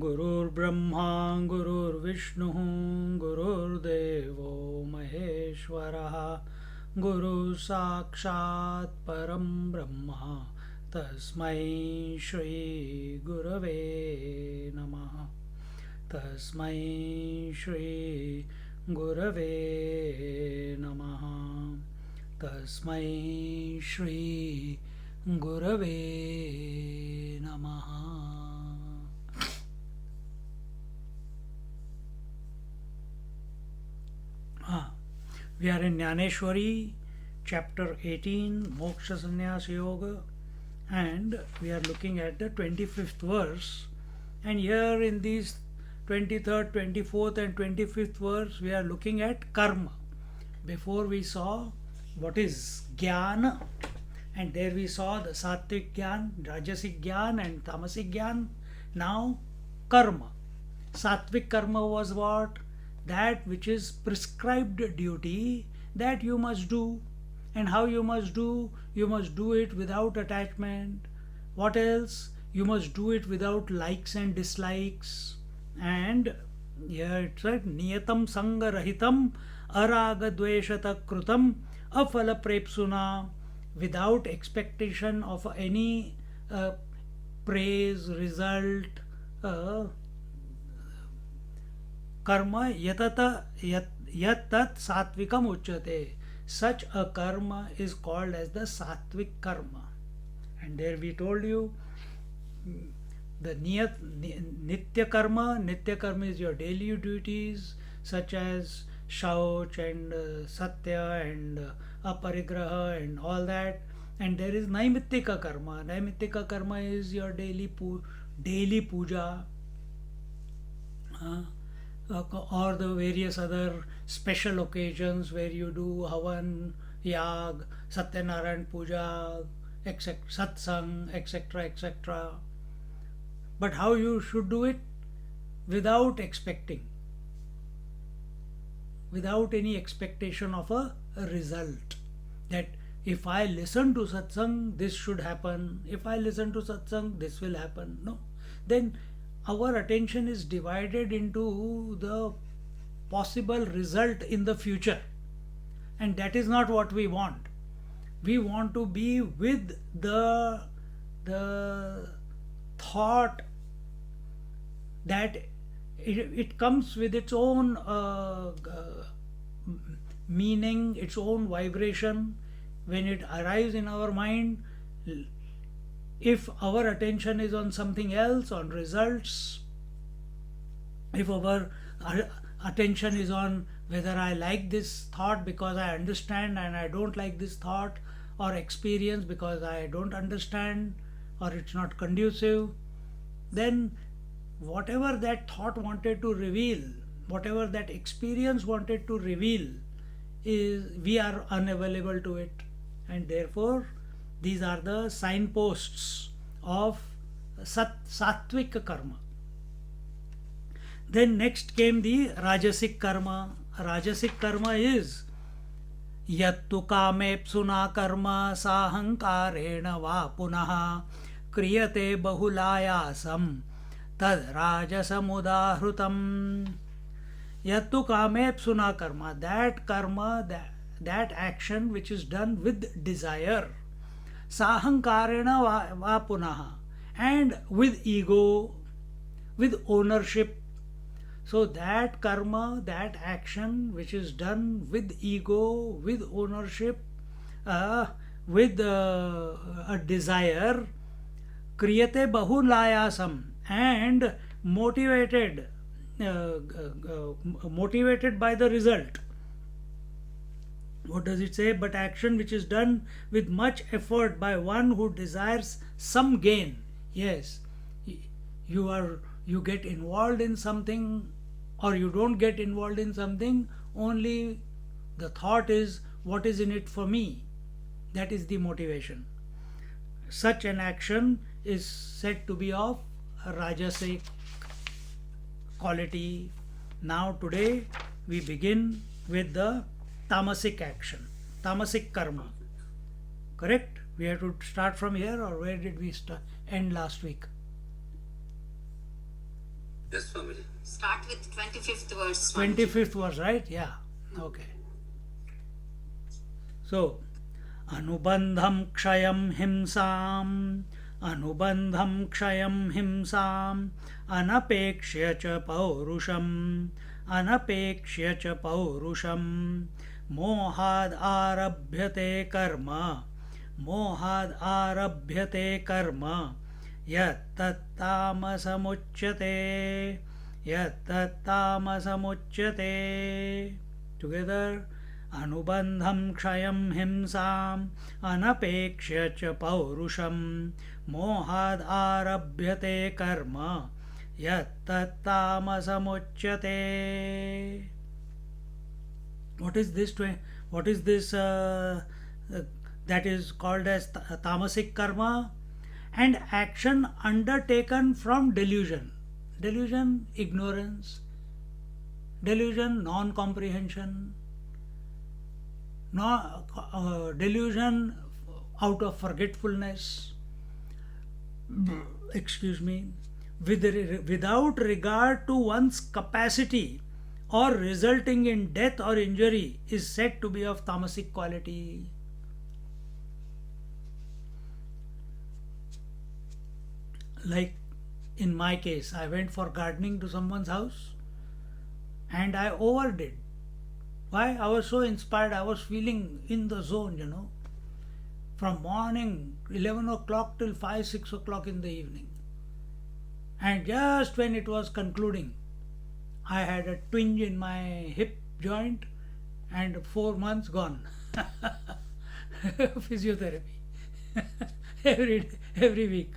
गुरुर्ब्रह्मा गुरुर्विष्णुः गुरुर्देवो महेश्वरः गुरुः साक्षात् परं ब्रह्म तस्मै श्री गुरवे नमः तस्मै श्री गुरवे नमः तस्मै श्री गुरवे नमः. We are in Jnaneshwari, chapter 18, Moksha Sannyasa Yoga, and we are looking at the 25th verse. And here in these 23rd, 24th, and 25th verse, we are looking at karma. Before we saw what is jnana, and there we saw the sattvic jnana, rajasic jnana, and tamasic jnana. Now, karma. Sattvic karma was what? That which is prescribed duty that you must do. And how you must do? You must do it without attachment. What else? You must do it without likes and dislikes. And here it's right, niyatam sanga rahitam araga dveshata krutam afala prepsuna, without expectation of any praise, result, karma yatata yat satvikam uchyate. Such a karma is called as the sattvic karma. And there we told you the nitya karma. Nitya karma is your daily duties such as shauch and satya and aparigraha and all that. And there is naimittika karma. Naimittika karma is your daily puja. Or the various other special occasions where you do Havan, Yag, Satyanarayan Puja, etc., Satsang, etc., etc. But how you should do it? Without expecting, without any expectation of a result. That if I listen to Satsang, this should happen. If I listen to Satsang, this will happen. No. Then our attention is divided into the possible result in the future, and that is not what we want. We want to be with the thought that it comes with its own meaning, its own vibration. When it arrives in our mind, if our attention is on something else, on results, if our attention is on whether I like this thought because I understand and I don't like this thought, or experience because I don't understand or it's not conducive, then whatever that thought wanted to reveal, whatever that experience wanted to reveal, is we are unavailable to it. And therefore these are the signposts of sattvic karma. Then next came the rajasic karma. Rajasic karma is yattu kamepsuna karma sahankarena va punaha kriyate bahulayasam tad rajasamudahrutam. Yattu kamepsuna karma, that karma, that action which is done with desire, sahankarena va punaha, and with ego, with ownership. So that karma, that action which is done with ego, with ownership, with a desire, kriyate bahulayasam, and motivated by the result. What does it say? But action which is done with much effort by one who desires some gain. Yes, you are, you get involved in something or you don't get involved in something, only the thought is what is in it for me. That is the motivation. Such an action is said to be of rajasic quality. Now today we begin with the tamasic action, tamasic karma. Correct? We have to start from here, or where did we end last week? Yes, Swamiji. Start with 25th verse. 25th verse, right? Yeah. Okay. So, Anubandham kshayam himsam, Anubandham kshayam himsam, Anapekshya cha paurusham, Anapekshya cha paurusham, Mohad arabhyate karma, Mohad arabhyate karma, Yattattamasamuchyate, Yattattamasamuchyate. Together, Anubandham kshayam himsam, Anapekshya cha paurusham, Mohad arabhyate karma, Yattattamasamuchyate. What is this? What is this that is called as tamasic karma? And action undertaken from delusion. Delusion, ignorance. Delusion, non-comprehension. Delusion out of forgetfulness. Excuse me. Without regard to one's capacity or resulting in death or injury is said to be of tamasic quality. Like in my case, I went for gardening to someone's house and I overdid. Why? I was so inspired, I was feeling in the zone, you know, from morning 11 o'clock till 5, 6 o'clock in the evening. And just when it was concluding, I had a twinge in my hip joint and 4 months gone. Physiotherapy. every week.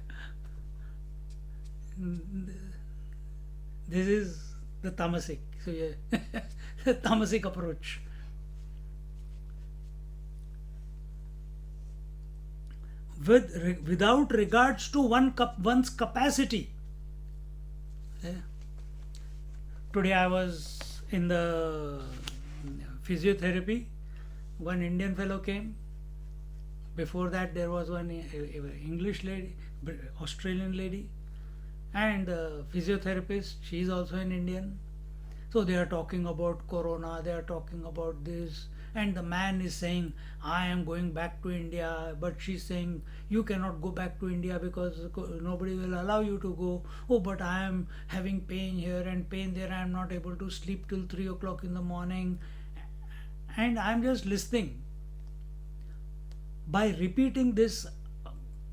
This is the tamasic. So yeah, the tamasic approach. Without regards to one's capacity. Today I was in the physiotherapy. One Indian fellow came. Before that there was one English lady, Australian lady, and the physiotherapist, she is also an Indian. So they are talking about corona, they are talking about this, and the man is saying, I am going back to India, but she's saying, you cannot go back to India because nobody will allow you to go. Oh, but I am having pain here and pain there, I am not able to sleep till 3 o'clock in the morning. And I am just listening. By repeating this,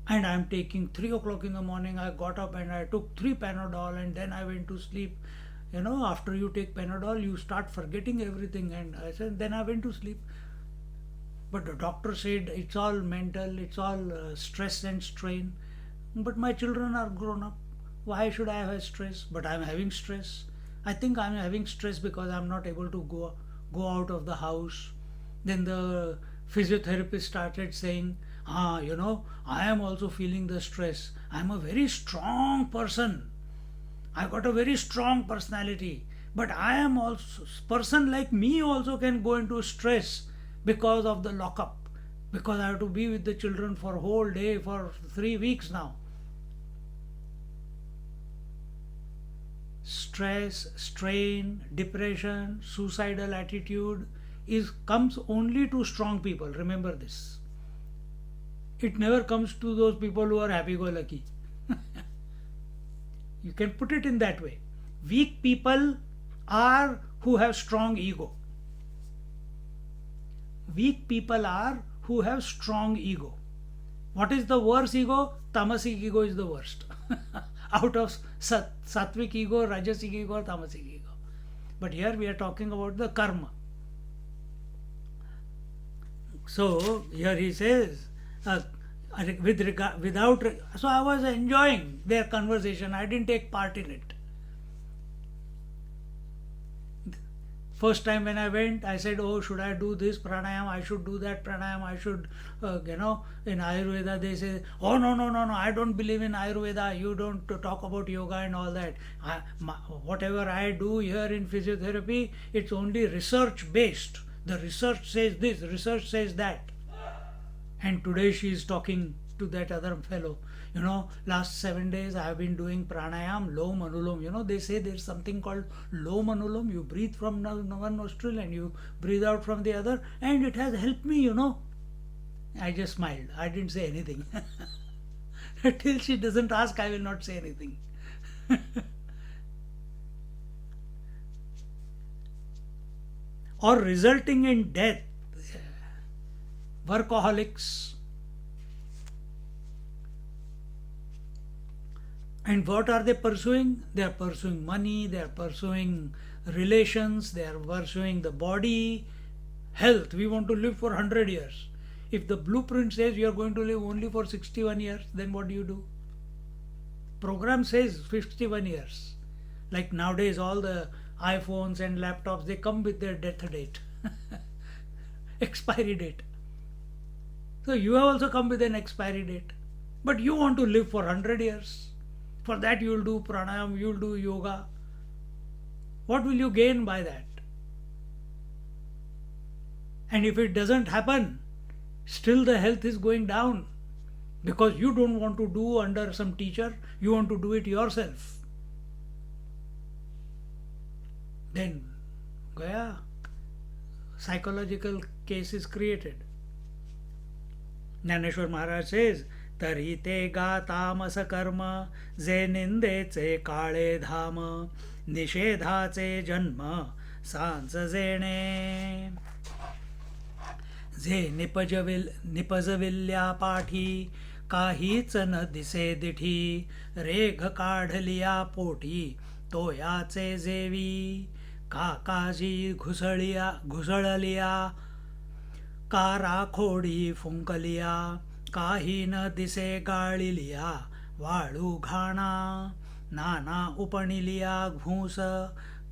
and I am taking 3 o'clock in the morning, I got up and I took 3 Panadol and then I went to sleep. You know, after you take Panadol, you start forgetting everything. And I said, then I went to sleep. But the doctor said, it's all mental, it's all stress and strain. But my children are grown up. Why should I have stress? But I'm having stress. I think I'm having stress because I'm not able to go out of the house. Then the physiotherapist started saying, you know, I am also feeling the stress. I'm a very strong person. I got a very strong personality. But I am also, person like me also can go into stress because of the lockup. Because I have to be with the children for a whole day for 3 weeks now. Stress, strain, depression, suicidal attitude comes only to strong people. Remember this. It never comes to those people who are happy-go-lucky. You can put it in that way. Weak people are who have strong ego. Weak people are who have strong ego. What is the worst ego? Tamasic ego is the worst. Out of sattvic ego, rajasic ego, or tamasic ego. But here we are talking about the karma. So here he says, So I was enjoying their conversation. I didn't take part in it. First time when I went, I said, "Oh, should I do this pranayam? I should do that pranayam. I should, in Ayurveda they say, oh no, no, no, no, I don't believe in Ayurveda. You don't talk about yoga and all that. Whatever I do here in physiotherapy, it's only research based. The research says this, research says that." And today she is talking to that other fellow. Last 7 days I have been doing pranayam, lom anulom. They say there's something called lom anulom. You breathe from one nostril and you breathe out from the other, and it has helped me. I just smiled. I didn't say anything. Till she doesn't ask, I will not say anything. Or resulting in death. Workaholics. And what are they pursuing? They are pursuing money, they are pursuing relations, they are pursuing the body, health. We want to live for 100 years. If the blueprint says you are going to live only for 61 years, then what do? Program says 51 years. Like nowadays, all the iPhones and laptops, they come with their death date, expiry date. So you have also come with an expiry date. But you want to live for 100 years. For that you will do pranayam, you will do yoga. What will you gain by that? And if it doesn't happen, still the health is going down. Because you don't want to do under some teacher, you want to do it yourself. Then, Gaya, psychological case is created. Jnaneshwar Maharaj says, तरी ते गा तामस कर्म जे निंदेचे काळे धाम निषेधाचे जन्म सांज जेणे जे निपजविल्या पाठी काहीच न दिसे दिठी रेघ काढलिया पोटी तोयाचे जेवी काकाजी घुसळलिया का राखोडी फुंकलिया काही न दिसे गाळिलिया वाळू घाणा नाना उपणिलिया घूस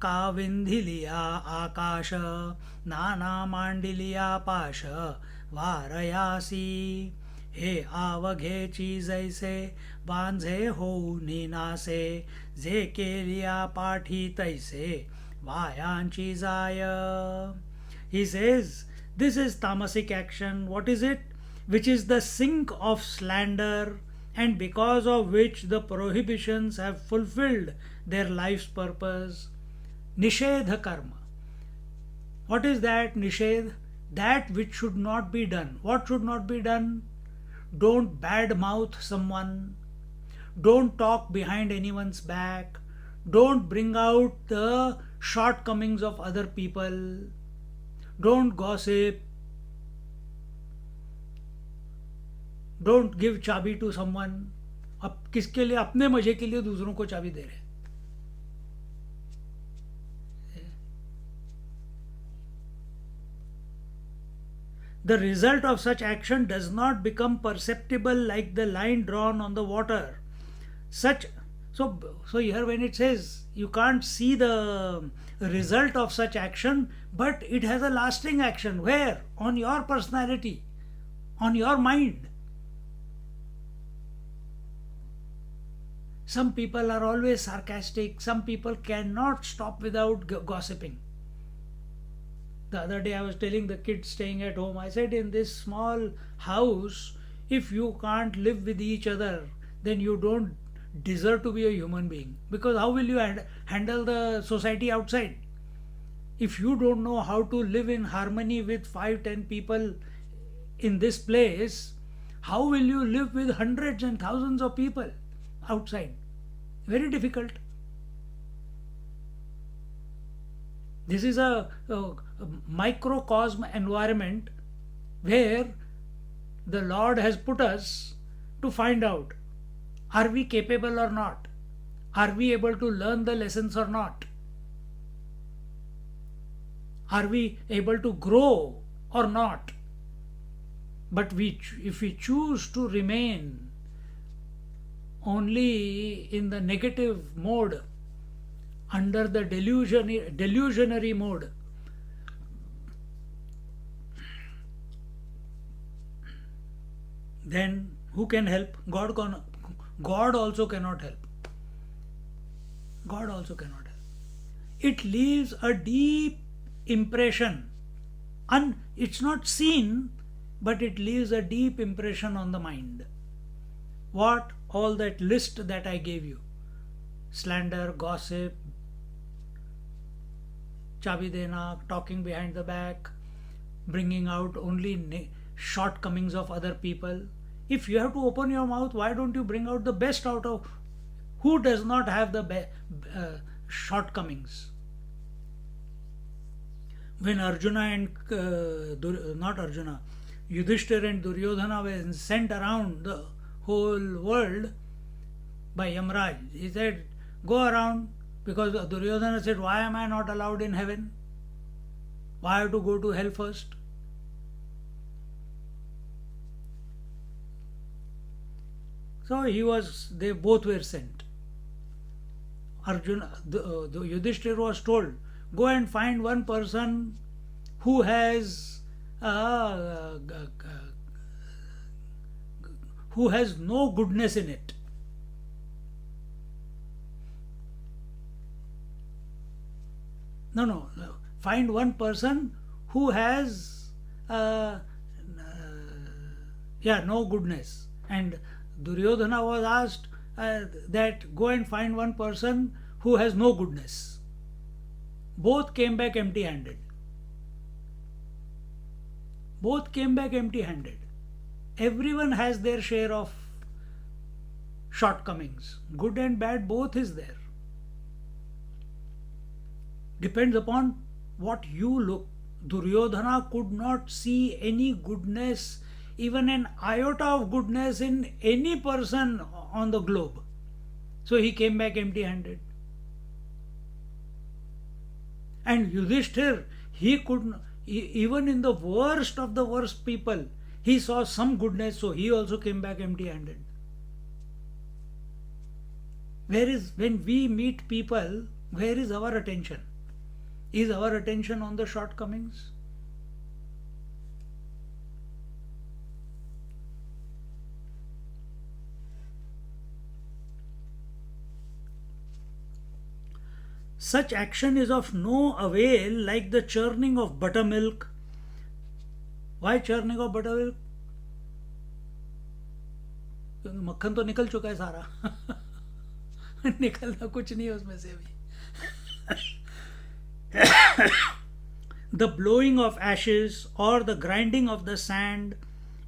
का विंधिलिया आकाश नाना मांडिलिया पाश वारयासी हे आवघेची जैसे बांझे होऊ निनासे जे केलिया पाठी तैसे वायांची जाय. He says, this is tamasic action. What is it? Which is the sink of slander, and because of which the prohibitions have fulfilled their life's purpose. Nishedha karma. What is that? Nishedh? That which should not be done. What should not be done? Don't badmouth someone. Don't talk behind anyone's back. Don't bring out the shortcomings of other people. Don't gossip. Don't give चाबी to someone. अब किसके लिए? अपने मजे के लिए दूसरों को चाबी दे रहे. The result of such action does not become perceptible like the line drawn on the water. So here when it says you can't see the result of such action, but it has a lasting action. Where? On your personality, on your mind. Some people are always sarcastic. Some people cannot stop without gossiping. The other day I was telling the kids staying at home, I said, in this small house, if you can't live with each other, then you don't deserve to be a human being. Because how will you handle the society outside? If you don't know how to live in harmony with 5-10 people in this place, how will you live with hundreds and thousands of people outside? Very difficult. This is a microcosm environment where the Lord has put us to find out, are we capable or not? Are we able to learn the lessons or not? Are we able to grow or not? But if we choose to remain only in the negative mode, under the delusionary mode, then who can help? God also cannot help. God also cannot help. It leaves a deep impression. It's not seen, but it leaves a deep impression on the mind. What? All that list that I gave you: slander, gossip, chabi dena, talking behind the back, bringing out only shortcomings of other people. If you have to open your mouth, why don't you bring out the best out of who does not have the shortcomings? When Arjuna and not Arjuna, Yudhishthir and Duryodhana were sent around the whole world by Yamraj, he said, go around, because Duryodhana said, why am I not allowed in heaven? Why have to go to hell first? So they both were sent. Arjuna, the Yudhishthir was told, go and find one person who has no goodness in it. No. Find one person who has no goodness. And Duryodhana was asked that go and find one person who has no goodness. Both came back empty-handed. Everyone has their share of shortcomings. Good and bad, both is there. Depends upon what you look. Duryodhana could not see any goodness, even an iota of goodness in any person on the globe. So he came back empty-handed. And Yudhishthir, he could, even in the worst of the worst people, he saw some goodness, so he also came back empty-handed. When we meet people, where is our attention? Is our attention on the shortcomings? Such action is of no avail, like the churning of buttermilk. Why churning of buttermilk? मक्खन तो निकल चुका है सारा. निकलना कुछ नहीं है उसमें से भी. The blowing of ashes or the grinding of the sand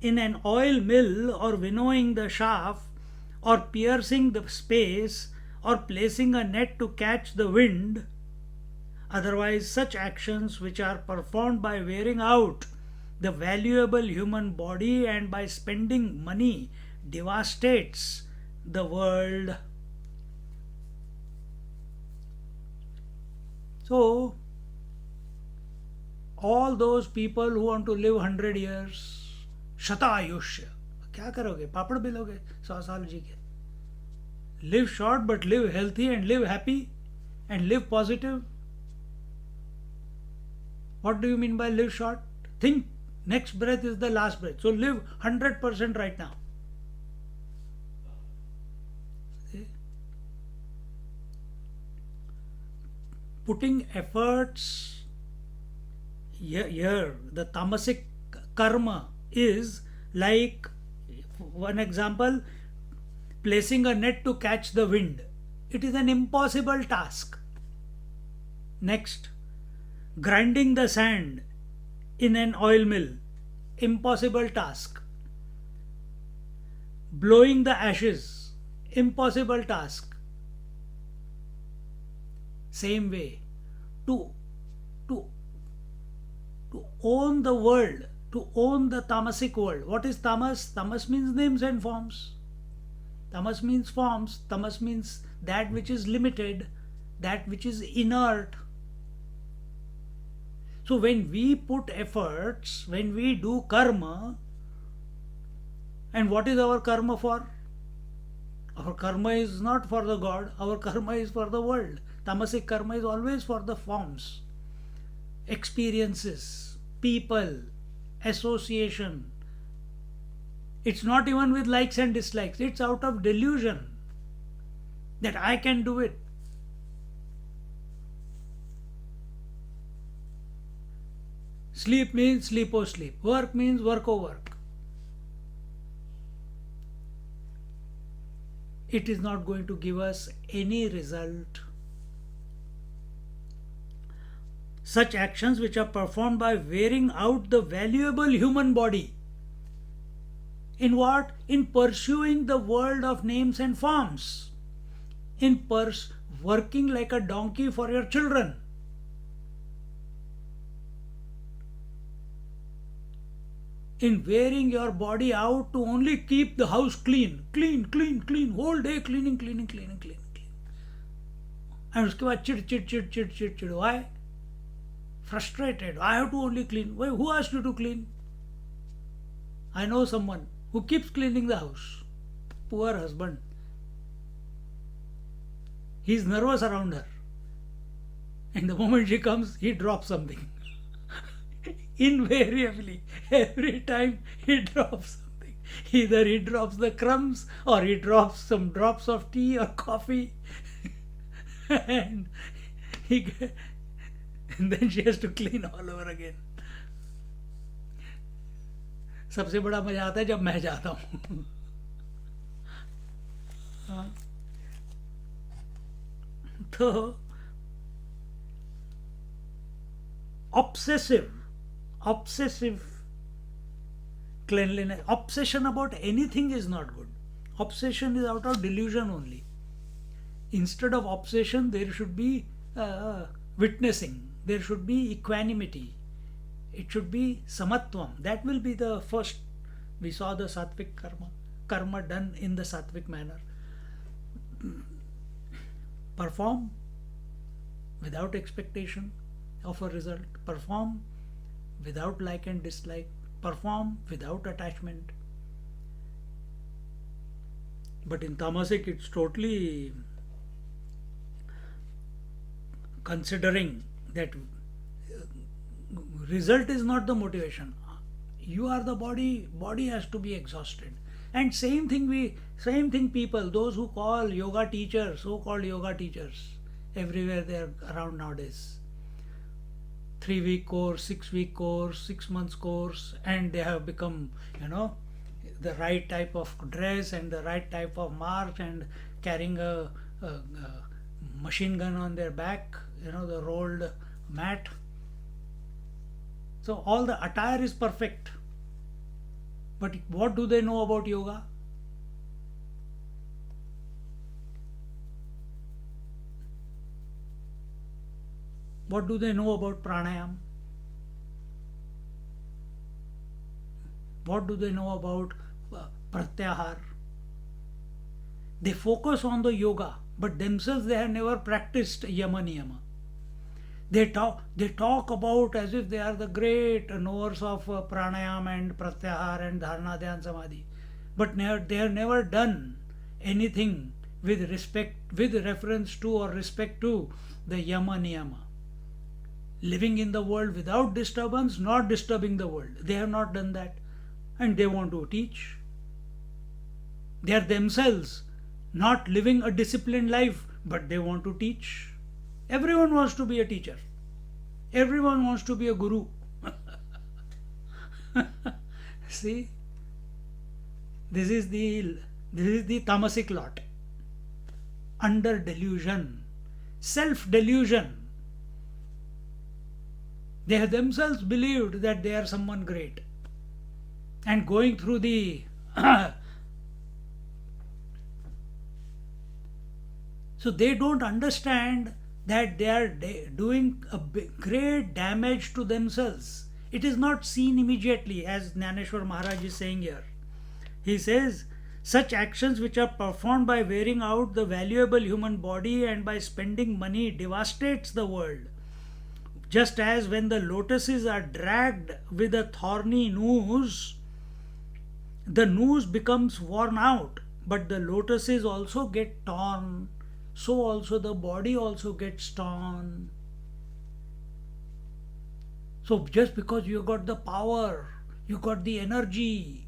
in an oil mill, or winnowing the chaff, or piercing the space, or placing a net to catch the wind. Otherwise, such actions which are performed by wearing out the valuable human body and by spending money devastates the world. So, all those people who want to live 100 years, शता आयुष्य, क्या करोगे? पापड़ बेलोगे 100 साल जी के. Live short but live healthy and live happy and live positive. What do you mean by live short? Think next breath is the last breath. So live 100% right now. See? Putting efforts here, the tamasic karma is like, one example, placing a net to catch the wind. It is an impossible task. Next, grinding the sand in an oil mill. Impossible task. Blowing the ashes. Impossible task. Same way, to own the world, to own the tamasic world. What is tamas? Tamas means names and forms. Tamas means forms. Tamas means that which is limited, that which is inert. So when we put efforts, when we do karma, And what is our karma for? Our karma is not for the God, our karma is for the world. Tamasic karma is always for the forms, experiences, people, association. It's not even with likes and dislikes, it's out of delusion that I can do it. Sleep means sleep or sleep. Work means work or work. It is not going to give us any result. Such actions which are performed by wearing out the valuable human body. In what? In pursuing the world of names and forms. In working like a donkey for your children. In wearing your body out to only keep the house clean, whole day cleaning. And उसके बाद चिड़. Why? Frustrated. I have to only clean. Why? Who asked you to clean? I know someone who keeps cleaning the house. Poor husband. He's nervous around her. And the moment she comes, he drops something. Invariably, every time he drops something. Either he drops the crumbs or he drops some drops of tea or coffee. and, and then she has to clean all over again. सबसे बड़ा मजा आता है जब मैं जाता हूँ. तो obsessive cleanliness, obsession about anything is not good. Obsession is out of delusion only. Instead of obsession, there should be witnessing, there should be equanimity, it should be samatvam. That will be the first. We saw the sattvic karma done in the sattvic manner. Perform without expectation of a result, perform without like and dislike, perform without attachment. But in tamasic, it's totally considering that result is not the motivation. You are the body has to be exhausted. And same thing people, those who call yoga teachers, so-called yoga teachers, everywhere they are around nowadays. 3-week course, 6-week course, 6 months course, and they have become, the right type of dress and the right type of march and carrying a machine gun on their back, the rolled mat. So all the attire is perfect. But what do they know about yoga? What do they know about pranayam? What do they know about pratyahar? They focus on the yoga, but themselves they have never practiced yama niyama. They talk about as if they are the great knowers of pranayam and pratyahar and dharana dhyan samadhi, but they have never done anything with reference to or respect to the yama niyama. Living in the world without disturbance, not disturbing the world. They have not done that, and they want to teach. They are themselves not living a disciplined life, but they want to teach. Everyone wants to be a teacher. Everyone wants to be a guru. See, this is the tamasic lot. Under delusion, self-delusion. They have themselves believed that they are someone great. And going through the so they don't understand that they are doing a great damage to themselves. It is not seen immediately, as Jnaneshwar Maharaj is saying here. He says, such actions which are performed by wearing out the valuable human body and by spending money devastates the world. Just as when the lotuses are dragged with a thorny noose, the noose becomes worn out, but the lotuses also get torn. So also the body also gets torn. So just because you got the power, you got the energy,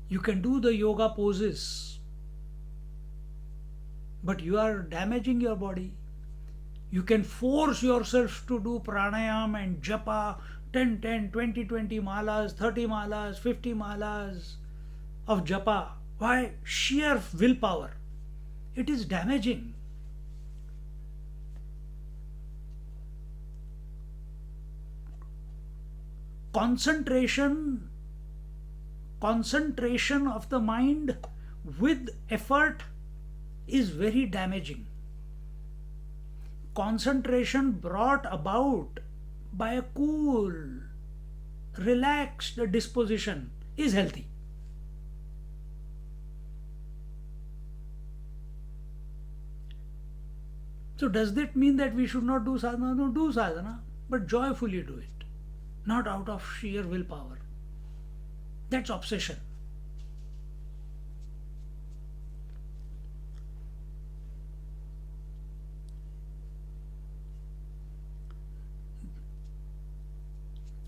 you can do the yoga poses, but you are damaging your body. You can force yourself to do pranayam and japa 10, 10, 20, 20 malas, 30 malas, 50 malas of japa. Why? Sheer willpower. It is damaging. Concentration of the mind with effort is very damaging. Concentration brought about by a cool, relaxed disposition is healthy. So does that mean that we should not do sadhana? No, do sadhana, but joyfully do it, not out of sheer willpower. That's obsession.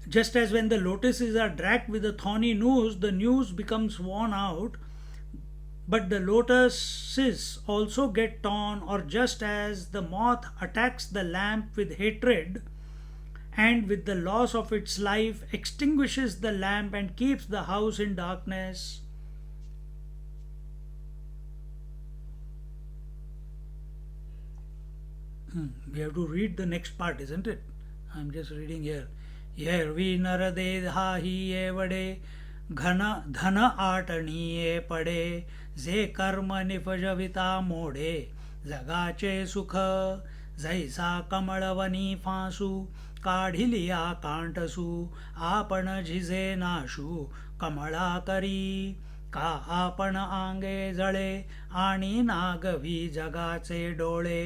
Just as when the lotuses are dragged with a thorny noose, the noose becomes worn out, but the lotuses also get torn, or just as the moth attacks the lamp with hatred and with the loss of its life extinguishes the lamp and keeps the house in darkness. We have to read the next part, isn't it? I'm just reading here. यर्वी Narde धाही ये वडे घन धन आटणीये पडे जे कर्म निपजविता mode जगाचे सुख जैसा कमळवनी फासू काढिलिया कांटसू आपण झिजे नाशू कमळा करी का आपण आंगे जळे आणि नागवी जगाचे डोळे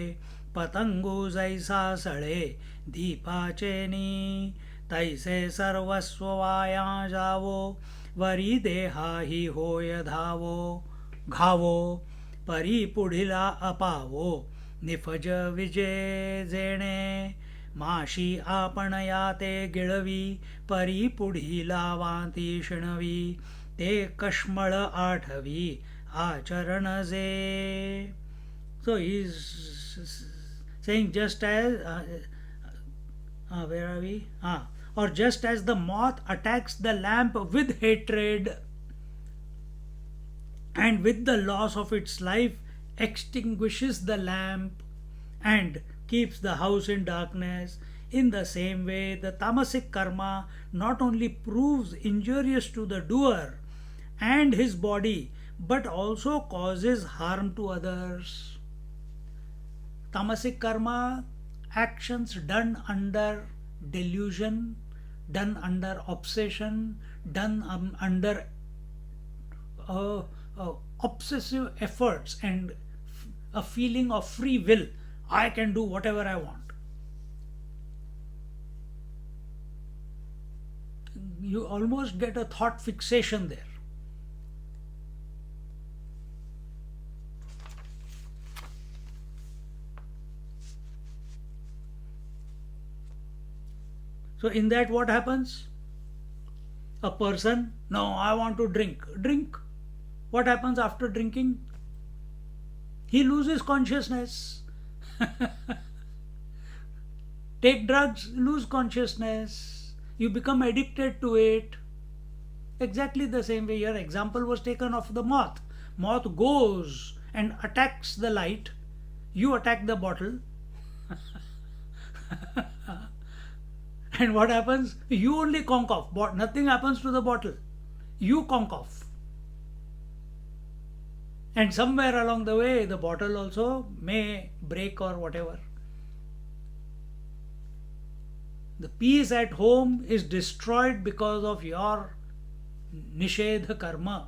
पतंगू जैसा सळे दीपाचे नी तैसे सर्वस्व वाया जावो वरी देहाही होय धावो घावो परी पुढिला अपावो निफज विजे जेणे माशी आपण याते गिळवी परी पुढिला वांती शिणवी ते कश्मळ आठवी आचरण जे. So he is saying just as where are we? Or just as the moth attacks the lamp with hatred and with the loss of its life extinguishes the lamp and keeps the house in darkness, in the same way the tamasic karma not only proves injurious to the doer and his body but also causes harm to others. Tamasic karma, actions done under delusion, done under obsession, done under obsessive efforts and a feeling of free will. I can do whatever I want. You almost get a thought fixation there. So in that what happens? A person, no, I want to drink. Drink. What happens after drinking? He loses consciousness. Take drugs, lose consciousness. You become addicted to it. Exactly the same way your example was taken of the moth. Moth goes and attacks the light. You attack the bottle. And what happens? You only conk off. Nothing happens to the bottle. You conk off. And somewhere along the way, the bottle also may break or whatever. The peace at home is destroyed because of your nishedha karma.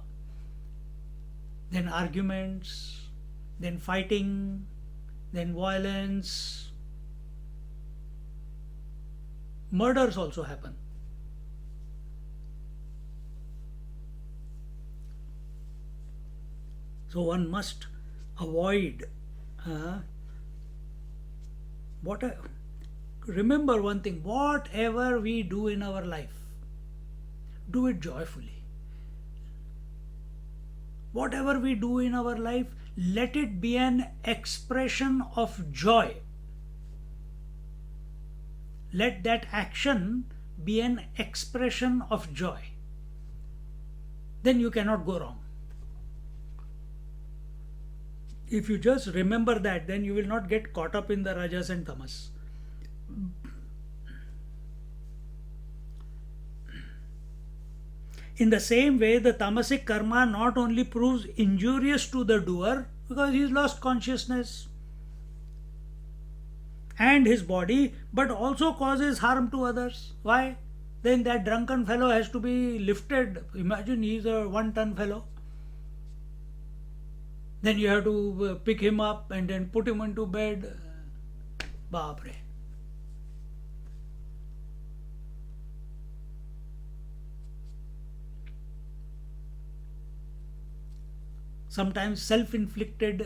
Then arguments, then fighting, then violence. Murders also happen. So one must avoid what. Remember one thing: whatever we do in our life, do it joyfully. Whatever we do in our life, let it be an expression of joy. Let that action be an expression of joy. Then you cannot go wrong. If you just remember that, then you will not get caught up in the rajas and tamas. In the same way, the tamasic karma not only proves injurious to the doer because he's lost consciousness and his body, but also causes harm to others. Why? Then that drunken fellow has to be lifted. Imagine he's a 1-ton fellow. Then you have to pick him up and then put him into bed. Baapre. Sometimes self-inflicted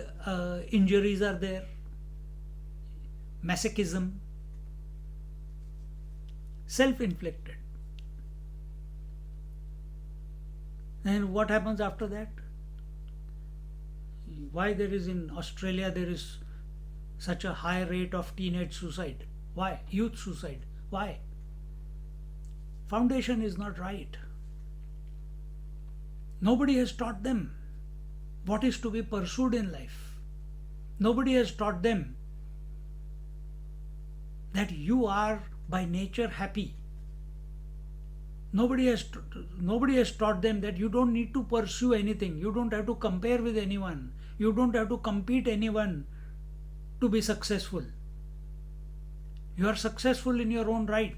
injuries are there. Masochism. Self-inflicted. And what happens after that? Why there is in Australia there is such a high rate of teenage suicide? Why? Youth suicide. Why? Foundation is not right. Nobody has taught them what is to be pursued in life. Nobody has taught them that you are by nature happy. Nobody has taught them that you don't need to pursue anything. You don't have to compare with anyone. You don't have to compete anyone to be successful. You are successful in your own right.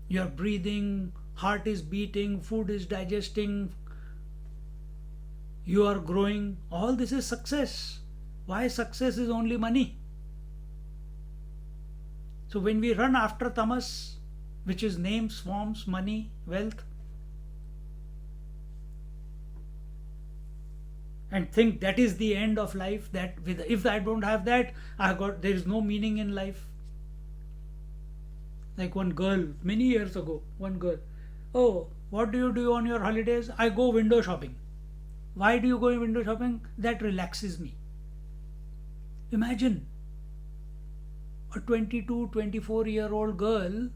You are breathing, heart is beating, food is digesting, you are growing. All this is success. Why success is only money? So when we run after tamas, which is names, forms, money, wealth, and think that is the end of life, that if I don't have that, there is no meaning in life. Like one girl, many years ago, oh, what do you do on your holidays? I go window shopping. Why do you go window shopping? That relaxes me. Imagine a 22, 24-year-old girl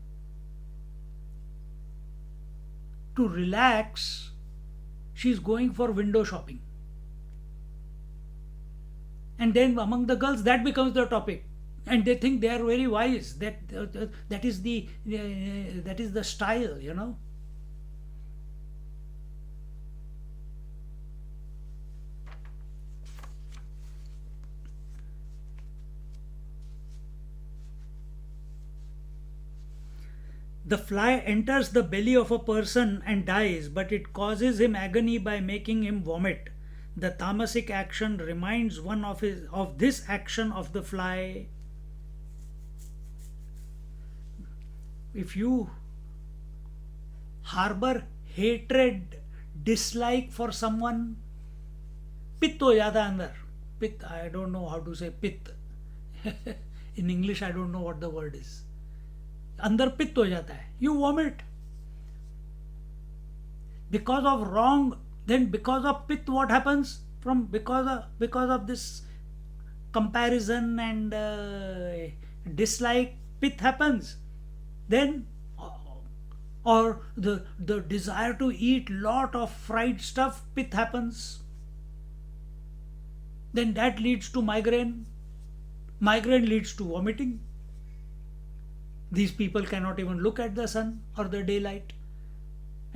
to relax, she's going for window shopping. And then among the girls, that becomes the topic. And they think they are very wise. That is the style, you know. The fly enters the belly of a person and dies, but it causes him agony by making him vomit. The tamasic action reminds one of this action of the fly. If you harbor hatred, dislike for someone, pit ho jata andar. Pit, I don't know how to say pit. In English, I don't know what the word is. अंदर पित्त हो जाता है. You vomit because of wrong. Then because of pitt, what happens? Because of this comparison and dislike, pitt happens. Then or the desire to eat lot of fried stuff, pitt happens. Then that leads to migraine. Migraine leads to vomiting. These people cannot even look at the sun or the daylight.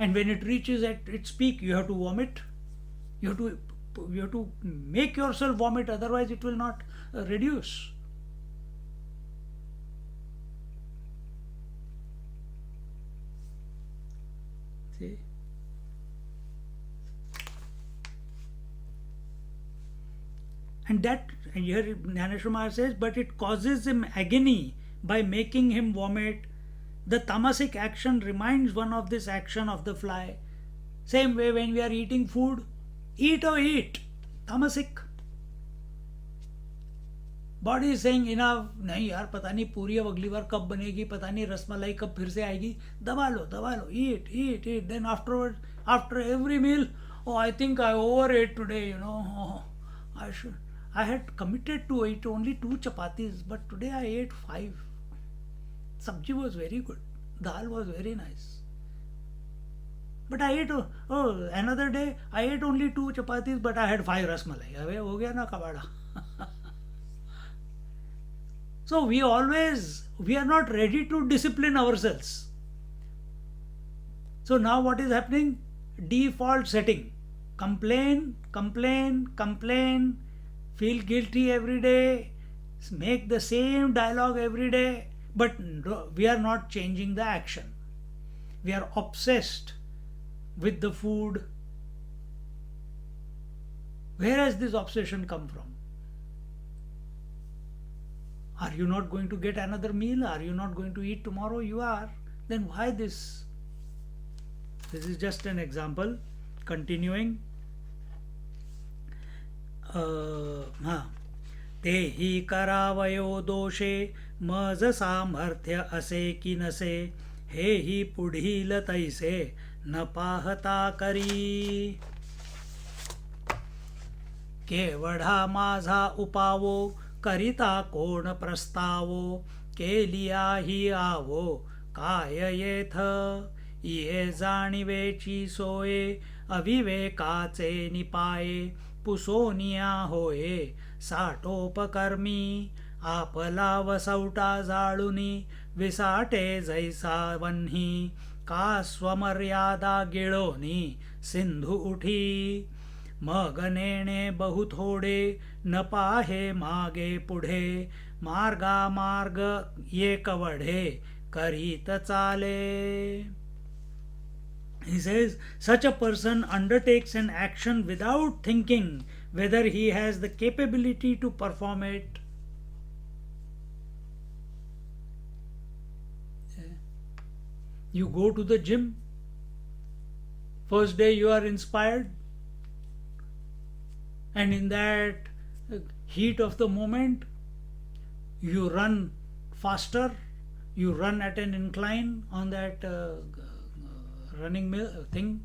And when it reaches at its peak, you have to vomit. You have to make yourself vomit, otherwise it will not reduce. See? And here Jnaneshwar Maharaj says, but it causes him agony by making him vomit. The tamasic action reminds one of this action of the fly. Same way when we are eating food, Eat or eat. Tamasic. Body is saying enough, नहीं यार पता नहीं पूरी अब अगली बार कब बनेगी, पता नहीं रसमलाई कब फिर से आएगी, दबा लो दबा लो, eat eat eat. Then afterward, after every meal, oh I think I overate today, you know. Oh, I had committed to eat only 2 chapatis, but today I ate 5. Sabji was very good, dal was very nice, but I ate, another day I ate only 2 chapatis, but I had 5 rasmalai. अबे हो गया ना कबाड़ा. So we are not ready to discipline ourselves. So now what is happening? Default setting. Complain, complain, complain, feel guilty every day, make the same dialogue every day, but we are not changing the action. We are obsessed with the food. Where has this obsession come from? Are you not going to get another meal? Are you not going to eat tomorrow? You are. Then why this? This is just an example. Continuing. तेही करावयो दोषे, मज सामर्थ्य असे की नसे, हे ही पुढील तैसे न पाहता करी. केवढा माझा उपावो, करिता कोण प्रस्तावो, केलिया ही आवो काय येथ. ये जाणिवेची सोये, अविवेकाचे निपाये, पुसोनिया होये साठोपकर्मी. आपला वसवटा जाळुनी, विसाटे जैसा वन्ही, का स्वमर्यादा गिळोनी सिंधू उठी. मग नेणे बहु थोडे, न पाहे मागे पुढे, मार्गा मार्ग एक वढे, करीत चाले. He says, such a person undertakes an action without thinking whether he has the capability to perform it. You go to the gym, first day you are inspired, and in that heat of the moment, you run faster, you run at an incline on that running thing,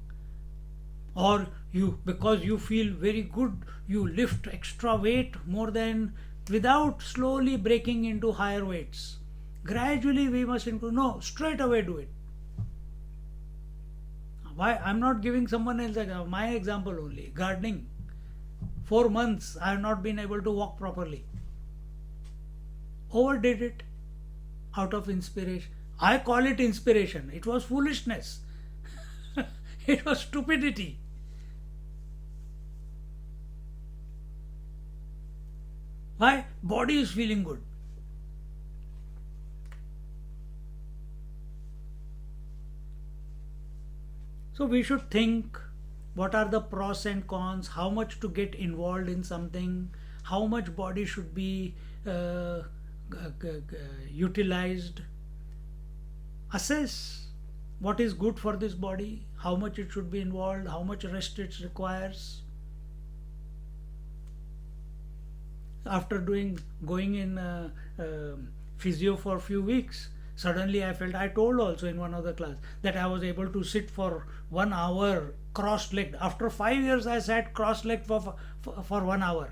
or you, because you feel very good, you lift extra weight more than, without slowly breaking into higher weights. Gradually we must include, no, straight away do it. Why? I'm not giving someone else my example only. Gardening. 4 months I have not been able to walk properly. Overdid it out of inspiration. I call it inspiration. It was foolishness. It was stupidity. Why? Body is feeling good. So we should think, what are the pros and cons, how much to get involved in something, how much body should be utilized. Assess what is good for this body, how much it should be involved, how much rest it requires. After going in physio for a few weeks, suddenly I felt, I told also in one of the class, that I was able to sit for 1 hour cross-legged. After 5 years I sat cross-legged for 1 hour.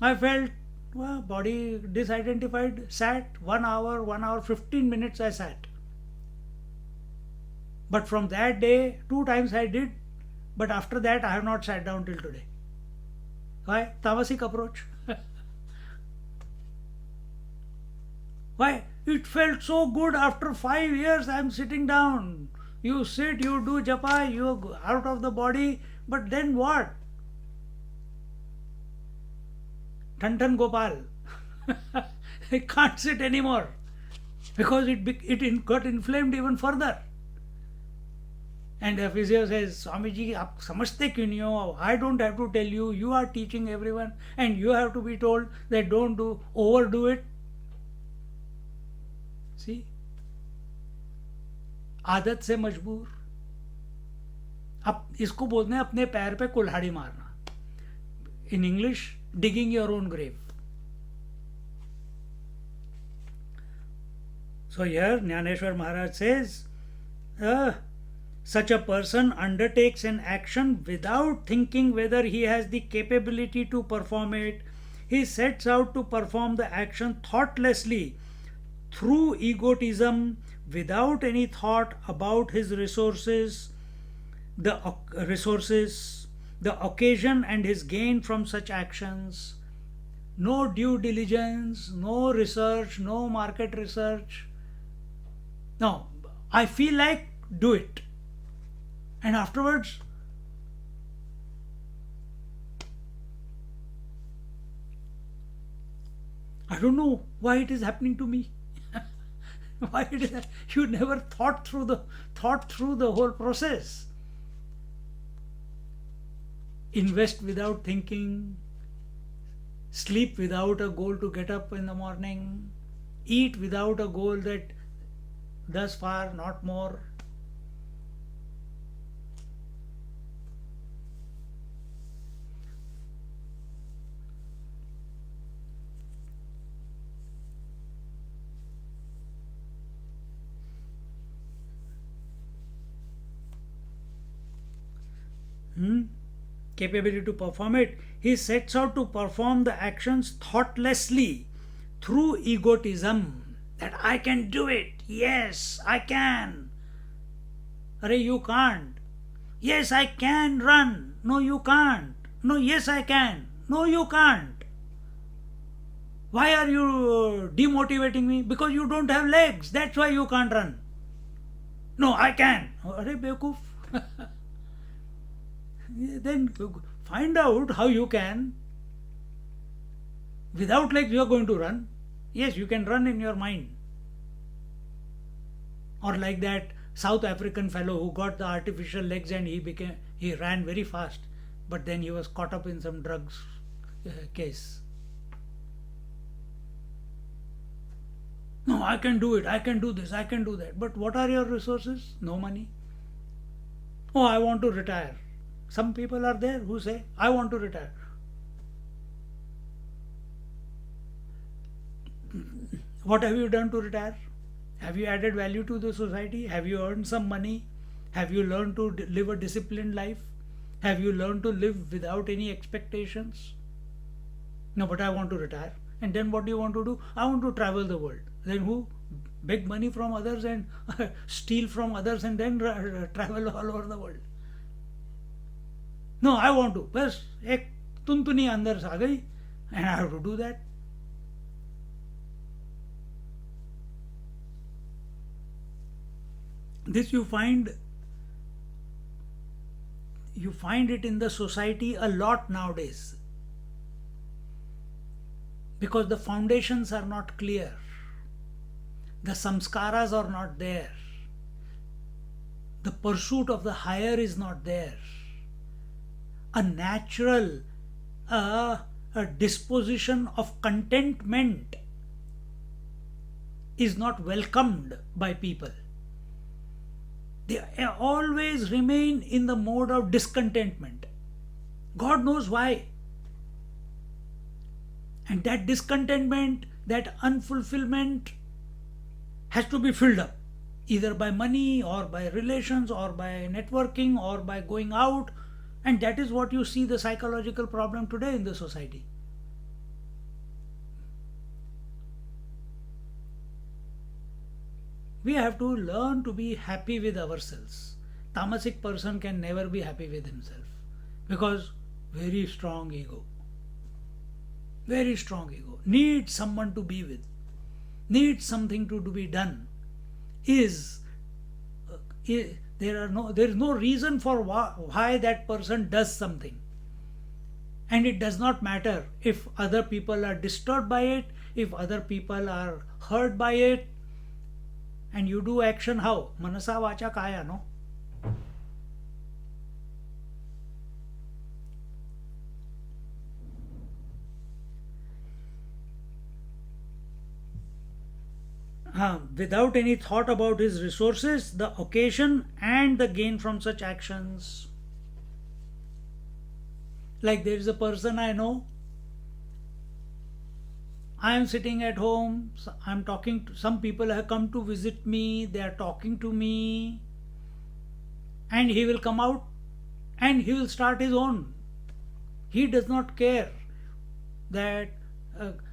I felt, well, body disidentified, sat 1 hour, 15 minutes I sat. But from that day, 2 times I did, but after that I have not sat down till today. Why? Tamasic approach. Why? It felt so good after 5 years I am sitting down. You sit, you do japa, you are out of the body, but then what? Than Gopal. I can't sit anymore because it got inflamed even further. And the physio says, Swamiji, aap samajhte kyun nahi ho? I don't have to tell you, you are teaching everyone, and you have to be told that don't overdo it. See? आदत से मजबूर. अब इसको बोलते हैं अपने पैर पे कुल्हाड़ी मारना. In English, digging your own grave. So here Jnaneshwar Maharaj says, such a person undertakes an action without thinking whether he has the capability to perform it. He sets out to perform the action thoughtlessly through egotism, without any thought about his resources, the occasion and his gain from such actions. No due diligence, no research, no market research. No, I feel like do it. And afterwards, I don't know why it is happening to me. Why it is that you never thought through the whole process. Invest without thinking, sleep without a goal to get up in the morning, eat without a goal that thus far, not more. Capability to perform it. He sets out to perform the actions thoughtlessly through egotism, that I can do it. Yes, I can. Arey, you can't. Yes, I can run. No, you can't. No, yes, I can. No, you can't. Why are you demotivating me? Because you don't have legs. That's why you can't run. No, I can. Arey, bekoof. Then find out how you can. Without legs, you are going to run. Yes, you can run in your mind. Or like that South African fellow who got the artificial legs and he ran very fast, but then he was caught up in some drugs case. No, I can do it. I can do this. I can do that. But what are your resources? No money. Oh, I want to retire. Some people are there who say, I want to retire. What have you done to retire? Have you added value to the society? Have you earned some money? Have you learned to live a disciplined life? Have you learned to live without any expectations? No, but I want to retire. And then what do you want to do? I want to travel the world. Then who? Beg money from others and steal from others and then travel all over the world. No, I want to. बस एक तुनतुनी अंदर आ गई and I have to do that. This you find it in the society a lot nowadays, because the foundations are not clear, the samskaras are not there, the pursuit of the higher is not there, a natural a disposition of contentment is not welcomed by people. They always remain in the mode of discontentment. God knows why. And that discontentment, that unfulfillment has to be filled up, either by money or by relations or by networking or by going out. And that is what you see the psychological problem today in the society. We have to learn to be happy with ourselves. Tamasic person can never be happy with himself because very strong ego. Very strong ego. Needs someone to be with. Needs something to be done. There is no reason for why that person does something. And it does not matter if other people are disturbed by it, if other people are hurt by it. And you do action how? Manasa vacha kaya, no? Without any thought about his resources, the occasion and the gain from such actions. Like there is a person I know, I am sitting at home, I'm talking to some people have come to visit me, they are talking to me, and he will come out and he will start his own. He does not care that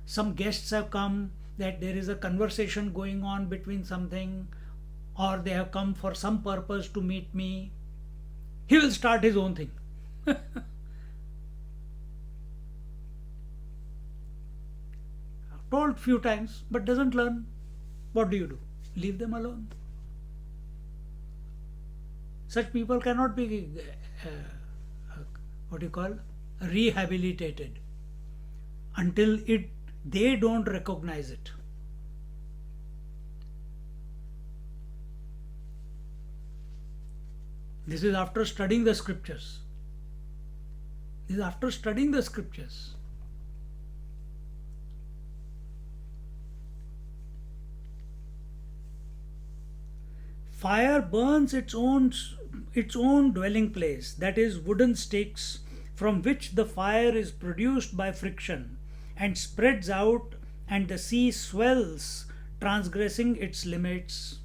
some guests have come, that there is a conversation going on between something, or they have come for some purpose to meet me. He will start his own thing. Told few times, but doesn't learn. What do? Leave them alone. Such people cannot be what you call rehabilitated until they don't recognize it. This is after studying the scriptures. This is after studying the scriptures. Fire burns its own dwelling place, that is, wooden sticks from which the fire is produced by friction and spreads out, and the sea swells, transgressing its limits.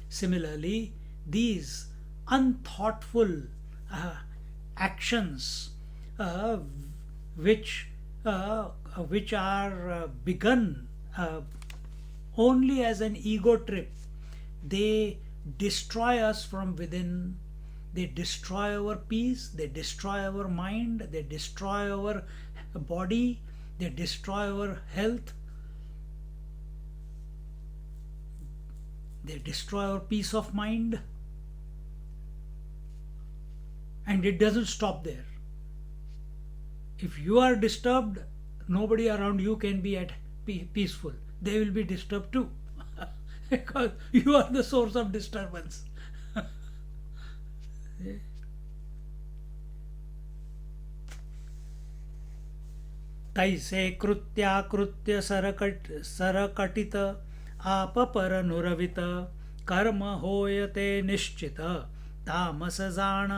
Similarly, these unthoughtful actions, which are begun only as an ego trip, they destroy us from within. They destroy our peace, they destroy our mind, they destroy our body, they destroy our health, they destroy our peace of mind. And it doesn't stop there. If you are disturbed, nobody around you can be at peaceful. They will be disturbed too. Because you are the source of disturbance. तैसे कृत्याकृत्य सरकटित आपपर नुरवित कर्म होयते निश्चित तामस जाण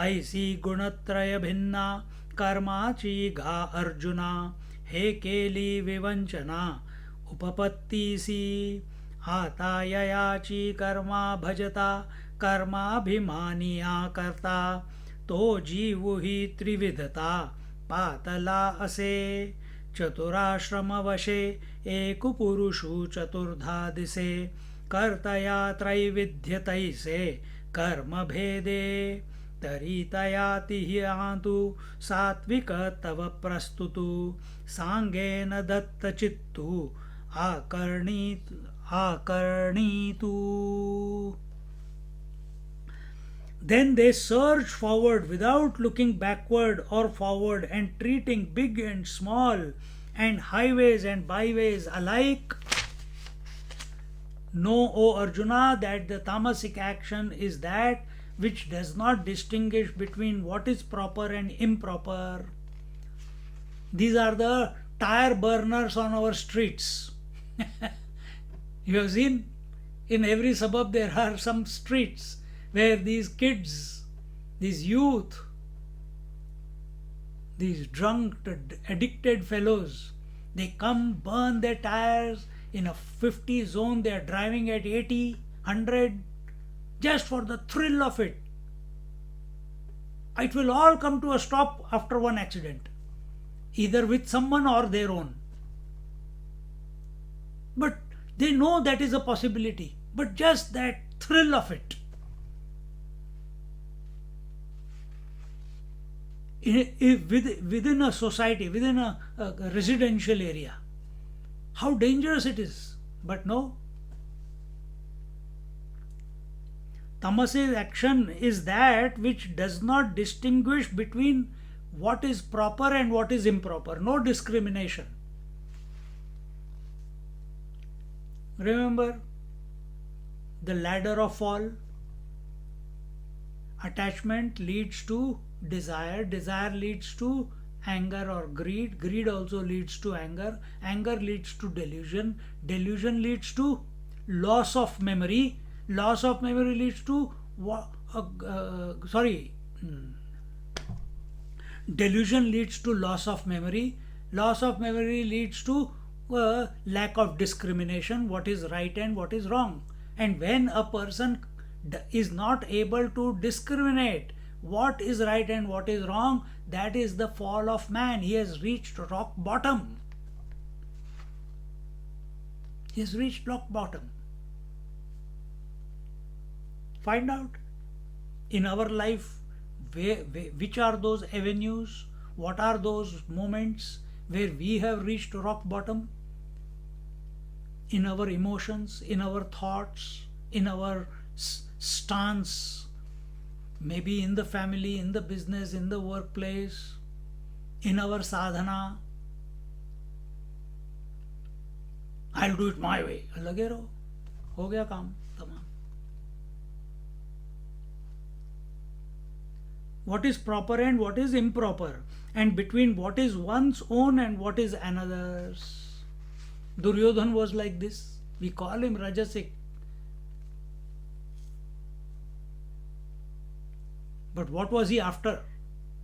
ऐसी गुणत्रय भिन्ना कर्माची घा अर्जुना हे केली विवंचना उपपत्तीसी आता ययाची कर्मा भजता कर्माभिमानिया करता तो जीव ही त्रिविधता पातला असे चतुराश्रम वशे एक पुरुषु चतुर्धा दिसे कर्तया त्रैविध्य तैसे कर्म भेदे तरीतयाति ह्यान्तु सात्विक तव प्रस्तुतु सांगेन दत्तचित्तु आकर्णीतु. Then they surge forward without looking backward or forward, and treating big and small and highways and byways alike. Know, O Arjuna, that the tamasic action is that which does not distinguish between what is proper and improper. These are the tire burners on our streets. You have seen in every suburb there are some streets where these kids, these youth, these drunk, addicted fellows, they come burn their tires in a 50 zone. They are driving at 80, 100 just for the thrill of it. It will all come to a stop after one accident, either with someone or their own. But they know that is a possibility, but just that thrill of it. Within a society, within a residential area, how dangerous it is. But no, tamasic action is that which does not distinguish between what is proper and what is improper. No discrimination. Remember the ladder of fall. Attachment leads to desire, desire leads to anger or greed, greed also leads to anger, anger leads to delusion, delusion leads to loss of memory, loss of Delusion leads to loss of memory. Loss of memory leads to lack of discrimination, what is right and what is wrong. And when a person is not able to discriminate what is right and what is wrong, that is the fall of man. He has reached rock bottom. He has reached rock bottom. Find out in our life which are those avenues, what are those moments where we have reached rock bottom in our emotions, in our thoughts, in our stance, maybe in the family, in the business, in the workplace, in our sadhana. I'll do it my way. लगे रहो, हो गया काम तमाम. What is proper and what is improper, and between what is one's own and what is another's. Duryodhan was like this. We call him Rajasic. But what was he after?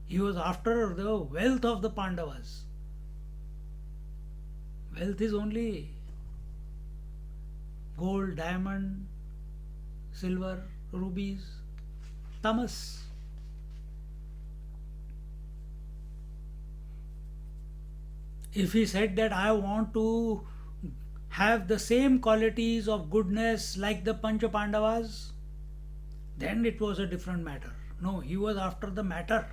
He was after the wealth of the Pandavas. Wealth is only gold, diamond, silver, rubies, tamas. If he said that I want to have the same qualities of goodness like the Pancha Pandavas, then it was a different matter. No, he was after the matter.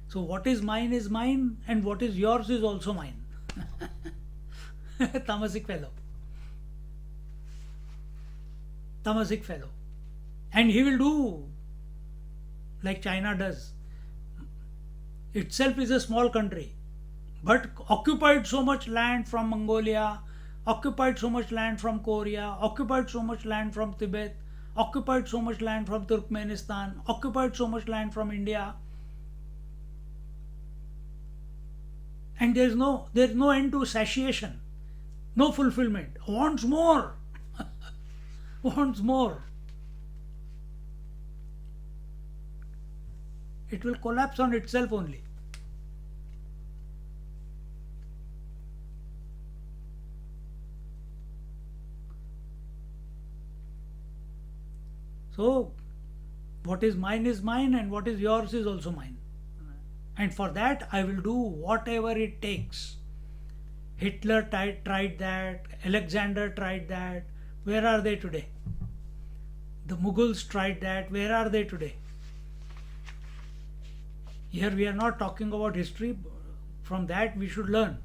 So what is mine, and what is yours is also mine. Tamasic fellow. Tamasic fellow. And he will do like China does. Itself is a small country, but occupied so much land from Mongolia, occupied so much land from Korea, occupied so much land from Tibet, occupied so much land from Turkmenistan, occupied so much land from India. And there's no end to satiation, no fulfillment. Wants more. Wants more. It will collapse on itself only. So, what is mine, and what is yours is also mine. And for that, I will do whatever it takes. Hitler tried that, Alexander tried that. Where are they today? The Mughals tried that. Where are they today? Here we are not talking about history. From that we should learn.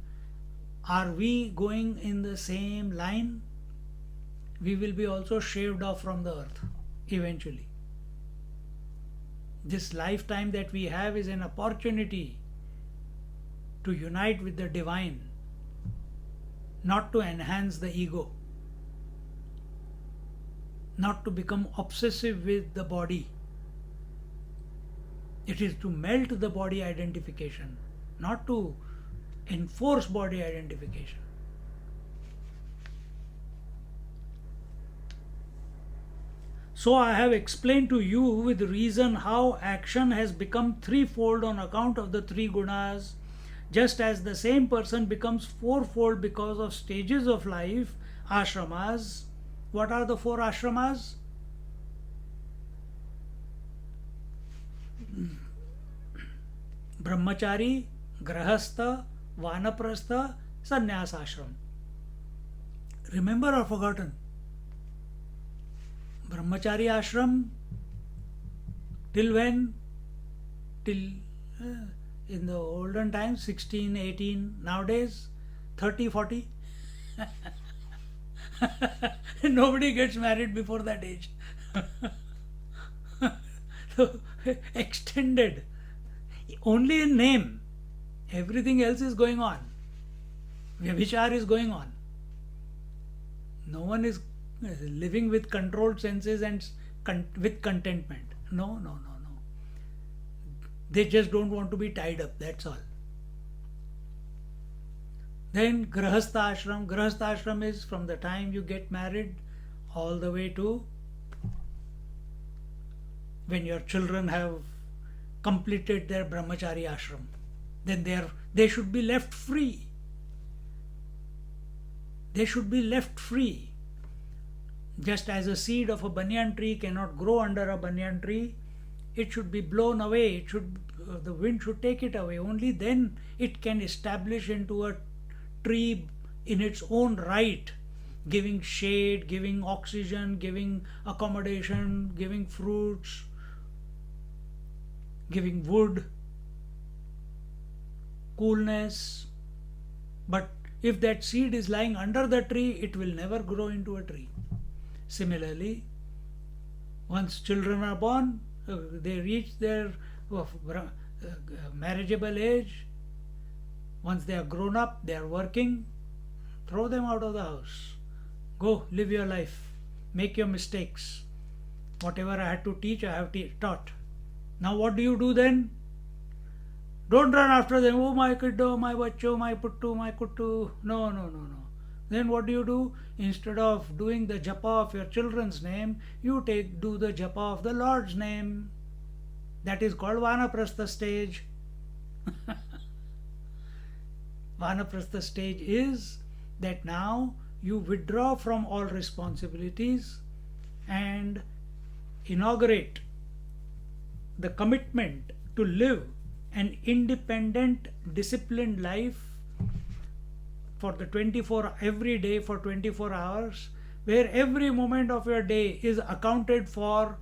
Are we going in the same line? We will be also shaved off from the earth eventually. This lifetime that we have is an opportunity to unite with the divine, not to enhance the ego, not to become obsessive with the body. It is to melt the body identification, not to enforce body identification. So I have explained to you with reason how action has become threefold on account of the three gunas, just as the same person becomes fourfold because of stages of life, ashramas. What are the four ashramas? Brahmachari, Grahastha, Vanaprastha, Sannyas ashram. Remember or forgotten? Brahmachari ashram, till when? Till in the olden times, 16, 18, nowadays 30, 40. Nobody gets married before that age. So, extended. Only in name. Everything else is going on. Vyabhichar is going on. No one is living with controlled senses and with contentment. No. They just don't want to be tied up, that's all. Then Grahastha ashram. Grahastha ashram is from the time you get married all the way to when your children have completed their brahmachari ashram. Then they should be left free. They should be left free. Just as a seed of a banyan tree cannot grow under a banyan tree, it should be blown away. The wind should take it away. Only then it can establish into a tree in its own right, giving shade, giving oxygen, giving accommodation, giving fruits, giving wood, coolness. But if that seed is lying under the tree, it will never grow into a tree. Similarly, once children are born, they reach their marriageable age. Once they are grown up, they are working, throw them out of the house. Go, live your life, make your mistakes. Whatever I had to teach, I have taught. Now what do you do then? Don't run after them. Oh, my kiddo, my bacho, my puttu, my kuttu. No. Then what do? Instead of doing the japa of your children's name, you do the japa of the Lord's name. That is called Vanaprastha stage. Vanaprastha stage is that now you withdraw from all responsibilities and inaugurate the commitment to live an independent, disciplined life for the every day for 24 hours, where every moment of your day is accounted for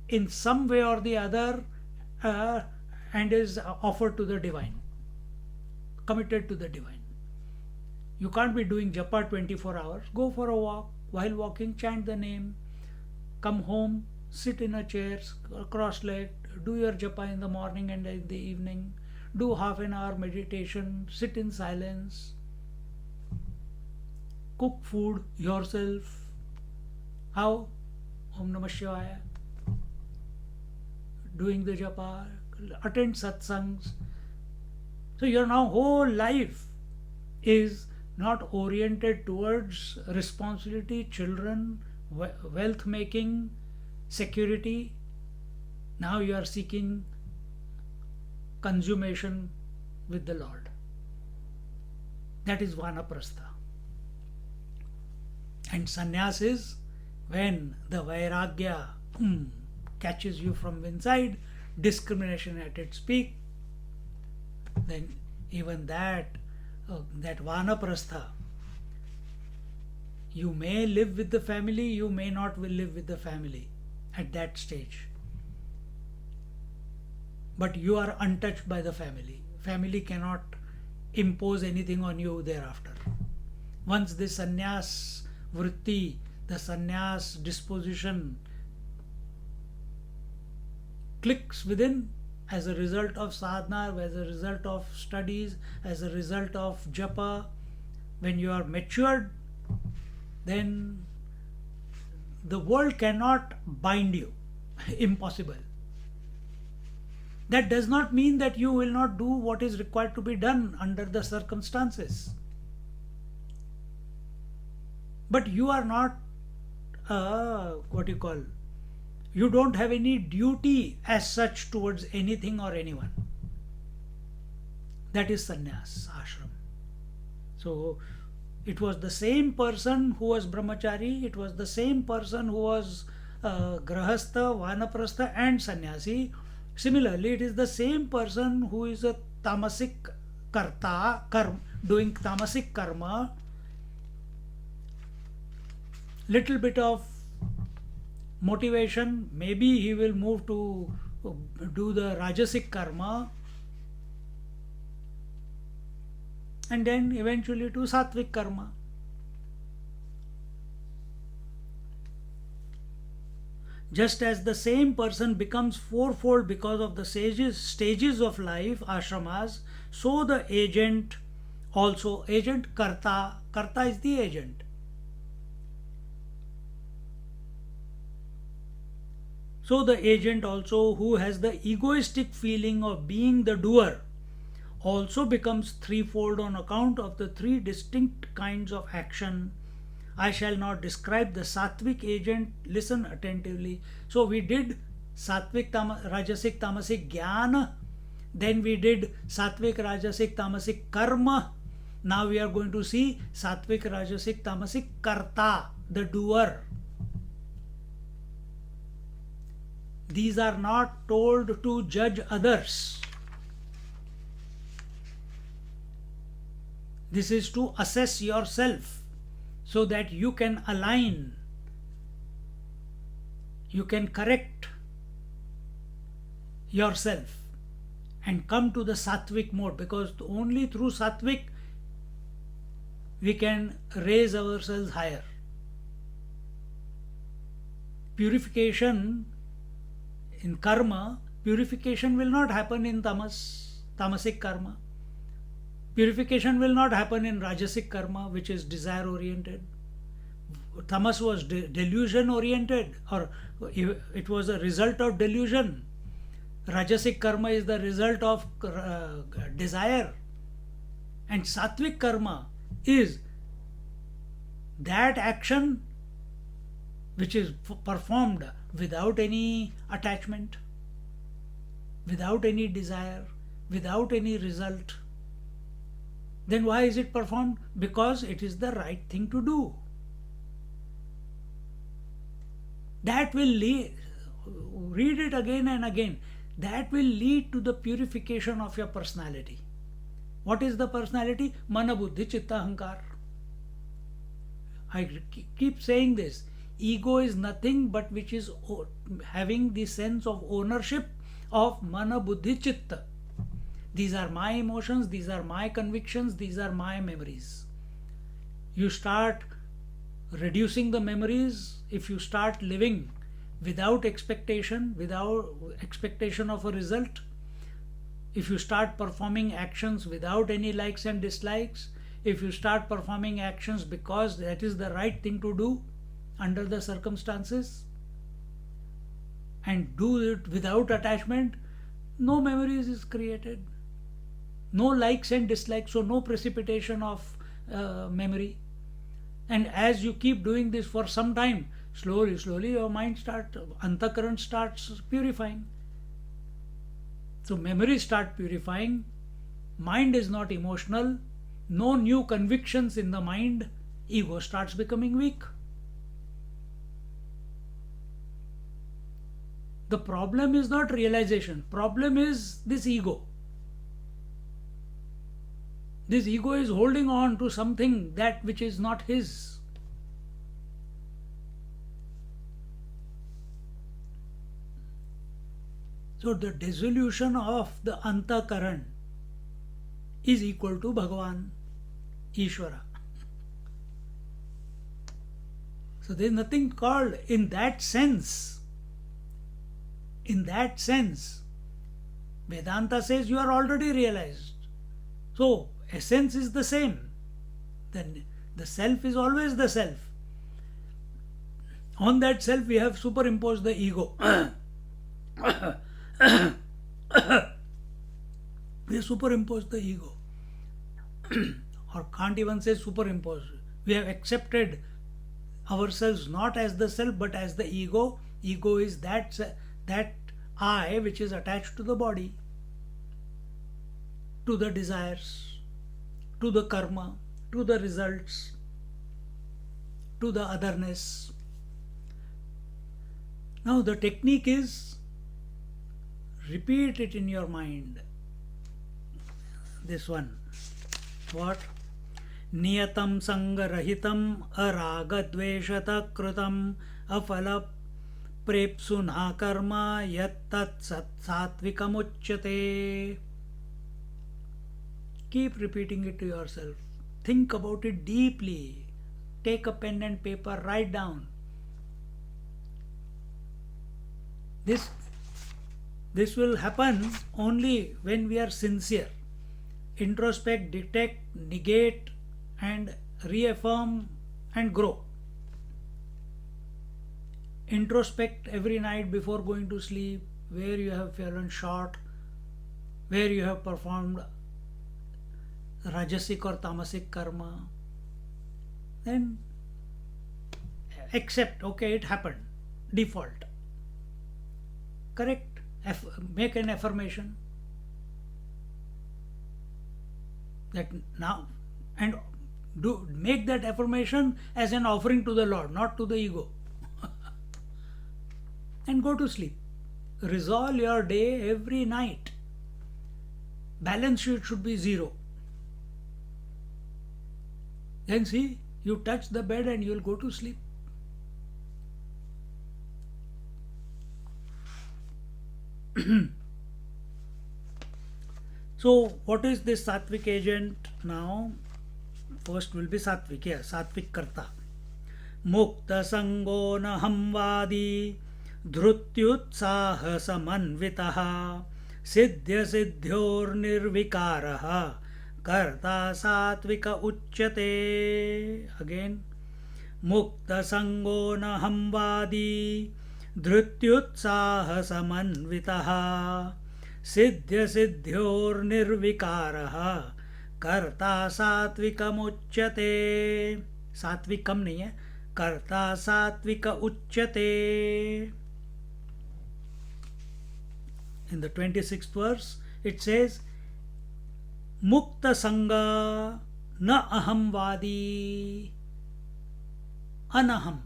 in some way or the other and is offered to the divine, committed to the divine. You can't be doing japa 24 hours. Go for a walk. While walking, chant the name. Come home, sit in a chair, cross-legged, do your japa in the morning and in the evening. Do half an hour meditation, sit in silence. Cook food yourself. How? Om Namah Shivaya. Doing the japa, attend satsangs. So your now whole life is not oriented towards responsibility, children, wealth making, security. Now you are seeking consummation with the Lord. That is Vanaprastha. And sannyas is when the vairagya catches you from inside, discrimination at its peak. Then even that Vanaprastha, you may live with the family, you may not will live with the family at that stage. But you are untouched by the family. Family cannot impose anything on you thereafter. Once the sannyas vritti, the sannyas disposition clicks within as a result of sadhana, as a result of studies, as a result of japa, when you are matured, then the world cannot bind you. Impossible. That does not mean that you will not do what is required to be done under the circumstances. But you are not, you don't have any duty as such towards anything or anyone. That is sannyas ashram. So it was the same person who was brahmachari, it was the same person who was grahastha, vanaprastha and sannyasi. Similarly, it is the same person who is a tamasic doing tamasic karma, little bit of motivation, maybe he will move to do the rajasic karma and then eventually to sattvic karma. Just as the same person becomes fourfold because of the stages of life, ashramas, so the agent also, karta is the agent. So the agent also, who has the egoistic feeling of being the doer, also becomes threefold on account of the three distinct kinds of action. I shall not describe the sattvic agent. Listen attentively. So we did sattvic, rajasic, tamasic jnana. Then we did sattvic, rajasic, tamasic karma. Now we are going to see sattvic, rajasic, tamasic karta, the doer. These are not told to judge others. This is to assess yourself so that you can align, you can correct yourself and come to the sattvic mode, because only through sattvic we can raise ourselves higher. Purification in karma, purification will not happen in tamasic karma. Purification will not happen in rajasic karma, which is desire oriented. Tamas was delusion oriented, or it was a result of delusion. Rajasic karma is the result of desire. And sattvic karma is that action which is performed without any attachment, without any desire, without any result. Then why is it performed? Because it is the right thing to do. That will lead, read it again and again, that will lead to the purification of your personality. What is the personality? Mana, buddhi, chitta, ahankar. I keep saying this. Ego is nothing but which is having the sense of ownership of mana, buddhi, chitta. These are my emotions, these are my convictions, these are my memories. You start reducing the memories if you start living without expectation of a result. If you start performing actions without any likes and dislikes, if you start performing actions because that is the right thing to do under the circumstances, and do it without attachment, no memories is created, no likes and dislikes, so no precipitation of memory. And as you keep doing this for some time, slowly your mind antakaran starts purifying. So memories start purifying, mind is not emotional, no new convictions in the mind, ego starts becoming weak. The problem is not realization, problem is this ego. This ego is holding on to something that which is not his. So the dissolution of the antakaran is equal to Bhagavan, Ishvara. So there is nothing called in that sense. In that sense, Vedanta says you are already realized. So essence is the same. Then the self is always the self. On that self we have superimposed the ego. We superimposed the ego. Or can't even say superimpose. We have accepted ourselves not as the self but as the ego. Ego is that I which is attached to the body, to the desires, to the karma, to the results, to the otherness. Now the technique is repeat it in your mind. This one. What? Niyatam sangarahitam aragadveshata krutam afala prepsuna karma yattat sattvikam. Keep repeating it to yourself. Think about it deeply. Take a pen and paper, write down. This will happen only when we are sincere. Introspect, detect, negate, and reaffirm and grow. Introspect every night before going to sleep, where you have fallen short, where you have performed rajasic or tamasic karma. Then accept, okay, it happened, default. Correct. Make an affirmation that now, and do make that affirmation as an offering to the Lord, not to the ego. And go to sleep. Resolve your day every night. Balance sheet should be 0. Then see, you touch the bed and you'll go to sleep. So, what is this sattvic agent now? First will be sattvic, yeah, sattvic karta. Mukta sango na hamvadi dhrutyutsaha samanvitaha siddhya siddhyor nirvikaraha karta satvika uchyate. Again, mukta sango na hamvadi dhrutyutsaha samanvitaha siddhya siddhyor nirvikaraha कर्ता सात्विकमुच्यते. सात्विकम नहीं है, कर्ता सात्विक उच्यते. In the 26th verse it says mukta sanga na ahamvadi anaham.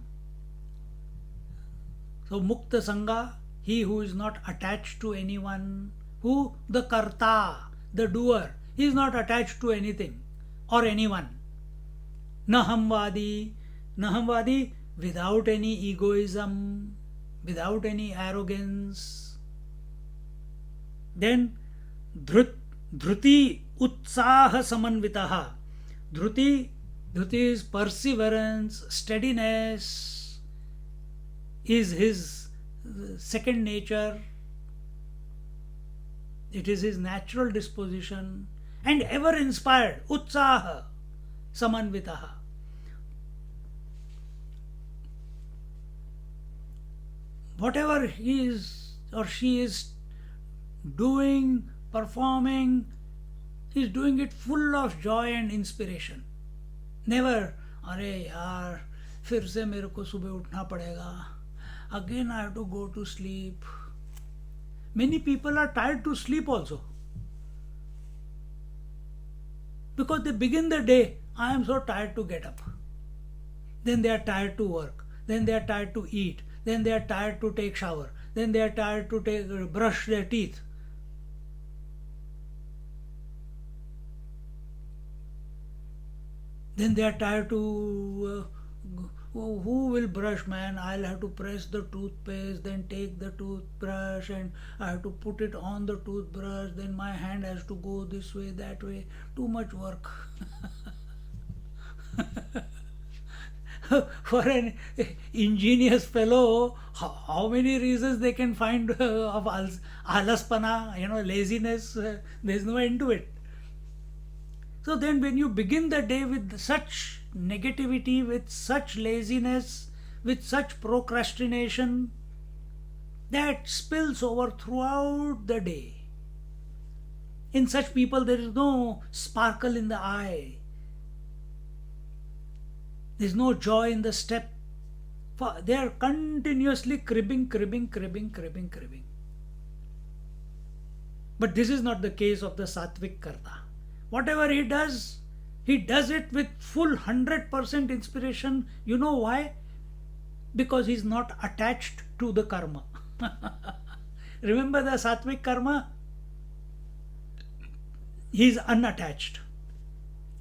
So mukta sanga, he who is not attached to anyone. Who? The karta, the doer. He is not attached to anything or anyone. Nahamvadi, nahamvadi, without any egoism, without any arrogance. Then dhruti utsaha samanvitaha. Dhruti is perseverance, steadiness is his second nature. It is his natural disposition. And ever inspired, utsaha samanvitaha. Whatever he is or she is doing, performing, he is doing it full of joy and inspiration. Never, अरे यार फिर से मेरे को सुबह उठना पड़ेगा. Again I have to go to sleep. Many people are tired to sleep also. Because they begin the day, I am so tired to get up. Then they are tired to work. Then they are tired to eat. Then they are tired to take shower. Then they are tired to brush their teeth. Then they are tired to who will brush, man? I'll have to press the toothpaste, then take the toothbrush and I have to put it on the toothbrush, then my hand has to go this way, that way. Too much work. For an ingenious fellow, how many reasons they can find of alaspana, laziness, there's no end to it. So then when you begin the day with such negativity, with such laziness, with such procrastination, that spills over throughout the day. In such people there is no sparkle in the eye. There is no joy in the step. They are continuously cribbing. But this is not the case of the sattvic karta. Whatever he does it with full 100% inspiration. You know why? Because he is not attached to the karma. Remember the sattvic karma? He is unattached.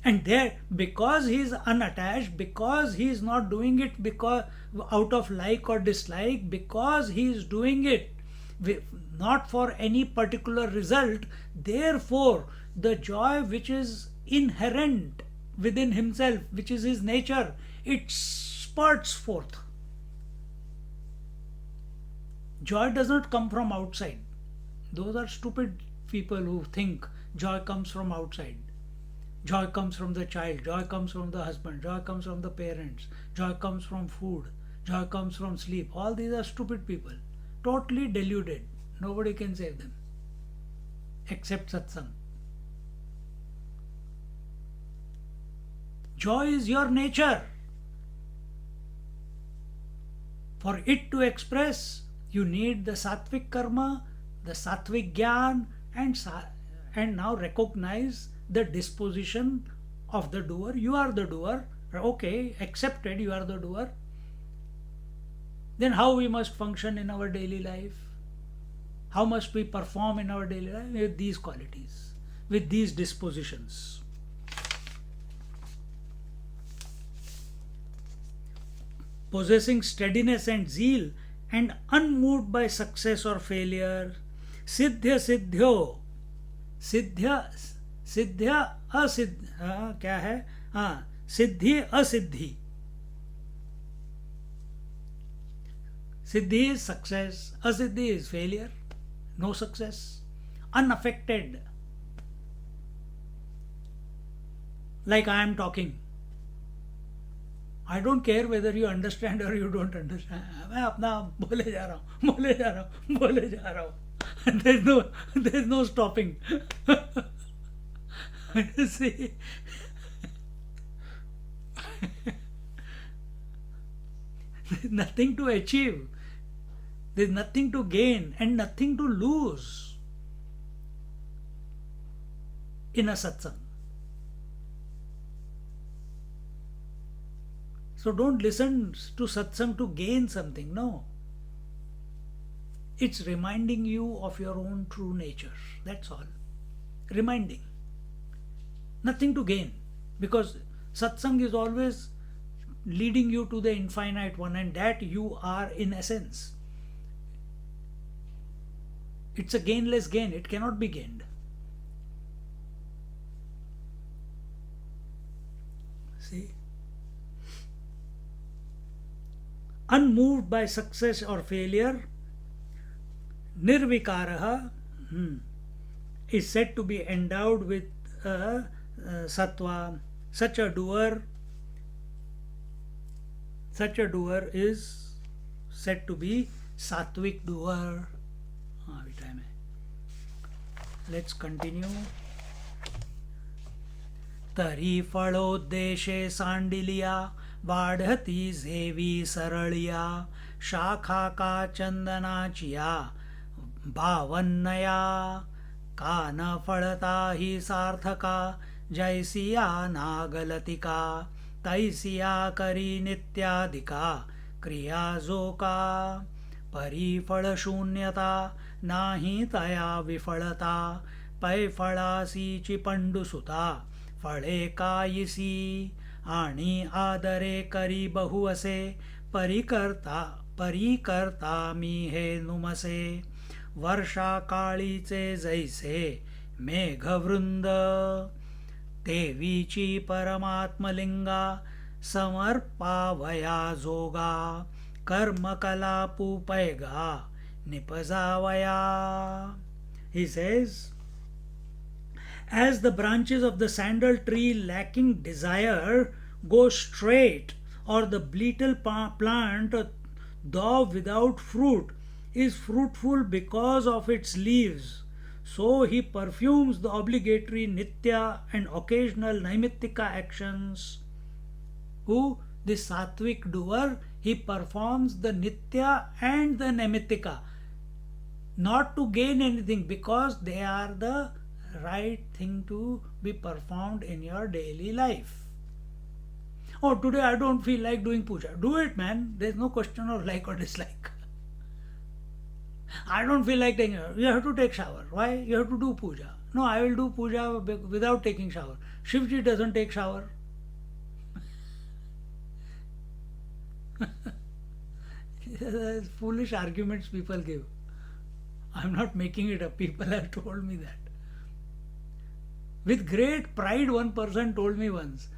And there, because he is unattached, because he is not doing it because out of like or dislike, because he is doing it not for any particular result, therefore the joy which is inherent within himself, which is his nature, it spurts forth. Joy does not come from outside. Those are stupid people who think joy comes from outside. Joy comes from the child, joy comes from the husband, joy comes from the parents, joy comes from food, joy comes from sleep. All these are stupid people, totally deluded. Nobody can save them except satsang. Joy is your nature. For it to express, You need the sattvic karma, the sattvic gyan, and now recognize the disposition of the doer. You are the doer. Okay, accepted, you are the doer. Then how we must function in our daily life? How must we perform in our daily life? With these qualities, with these dispositions. Possessing steadiness and zeal and unmoved by success or failure. Siddhya siddhyo. सिद्ध्य असिद्ध क्या है? हाँ, सिद्धि असिद्धि. Siddhi is success, asiddhi is failure, no success, unaffected. Like I am talking. I don't care whether you understand or you don't understand. मैं अपना बोले जा रहा हूँ. There's no stopping. See? There's nothing to achieve. There's nothing to gain and nothing to lose in a satsang. So don't listen to satsang to gain something. No. It's reminding you of your own true nature. That's all. Reminding. Nothing to gain. Because satsang is always leading you to the infinite one, and that you are in essence. It's a gainless gain. It cannot be gained. See? Unmoved by success or failure, nirvikaraha is said to be endowed with sattva. Such a doer is said to be sattvic doer. Let's continue. तरी फलोद्देशे सांडिलिया वाढती झेवी सरळिया शाखा का चंदनाचिया भावन्नया कान फळता ही सार्थका जैसिया नागलतिका तैसिया करी नित्याधिका क्रिया जो का परिफळ शून्यता नाही तया विफळता पै फळासीची पंडुसुता फळे कायसी आणि आदरे करी बहु असे परिकर्ता मी हे नुमसे वर्षा काळीचे जैसे मेघवृंद देवीची परमात्मलिंगा समर्पावया जोगा कर्मकलापू पैगा निपजावया. He says, as the branches of the sandal tree lacking desire go straight, or the betel plant, though without fruit, is fruitful because of its leaves, so he perfumes the obligatory nitya and occasional naimittika actions. Who? The sattvic doer, he performs the nitya and the naimittika, not to gain anything, because they are the right thing to be performed in your daily life. Oh, today I don't feel like doing puja. Do it, man. There's no question of like or dislike. I don't feel like taking shower. You have to take shower. Why? You have to do puja. No, I will do puja without taking shower. Shivji doesn't take shower. Foolish arguments people give. I'm not making it up. People have told me that. With great pride, one person told me once,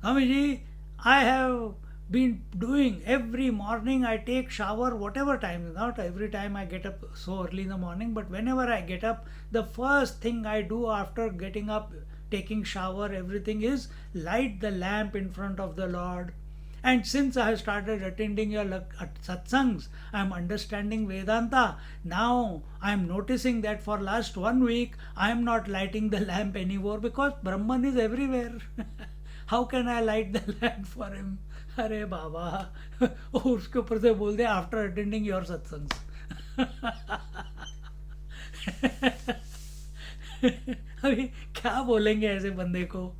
Swamiji, I have been doing every morning, I take shower whatever time, not every time I get up so early in the morning, but whenever I get up, the first thing I do after getting up, taking shower, everything is light the lamp in front of the Lord. And since I have started attending your satsangs, I am understanding Vedanta. Now I am noticing that for last 1 week, I am not lighting the lamp anymore because Brahman is everywhere. How can I light the lamp for him? अरे बाबा, उसके ऊपर से बोल दे after attending your सत्संग। अभी क्या बोलेंगे ऐसे बंदे को?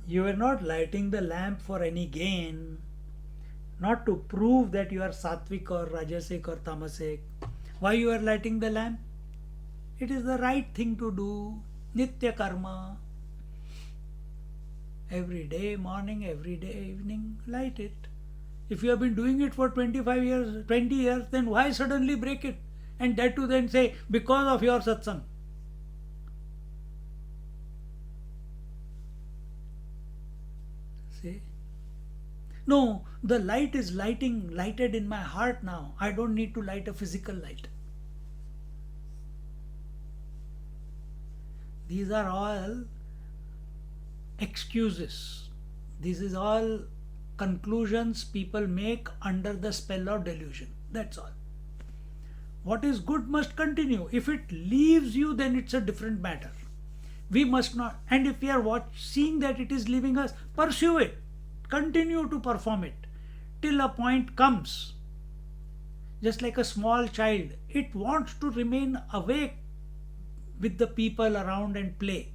You are not lighting the lamp for any gain, not to prove that you are sattvic or rajasic or tamasic. Why you are lighting the lamp? It is the right thing to do. Nitya karma. Every day, morning, every day, evening, light it. If you have been doing it for 25 years, 20 years, then why suddenly break it? And that too then say, because of your satsang. See? No, the light is lighted in my heart now. I don't need to light a physical light. These are all excuses. This is all conclusions people make under the spell of delusion. That's all. What is good must continue. If it leaves you, then it's a different matter. We must not, and if we are seeing that it is leaving us, pursue it. Continue to perform it till a point comes. Just like a small child, it wants to remain awake with the people around and play.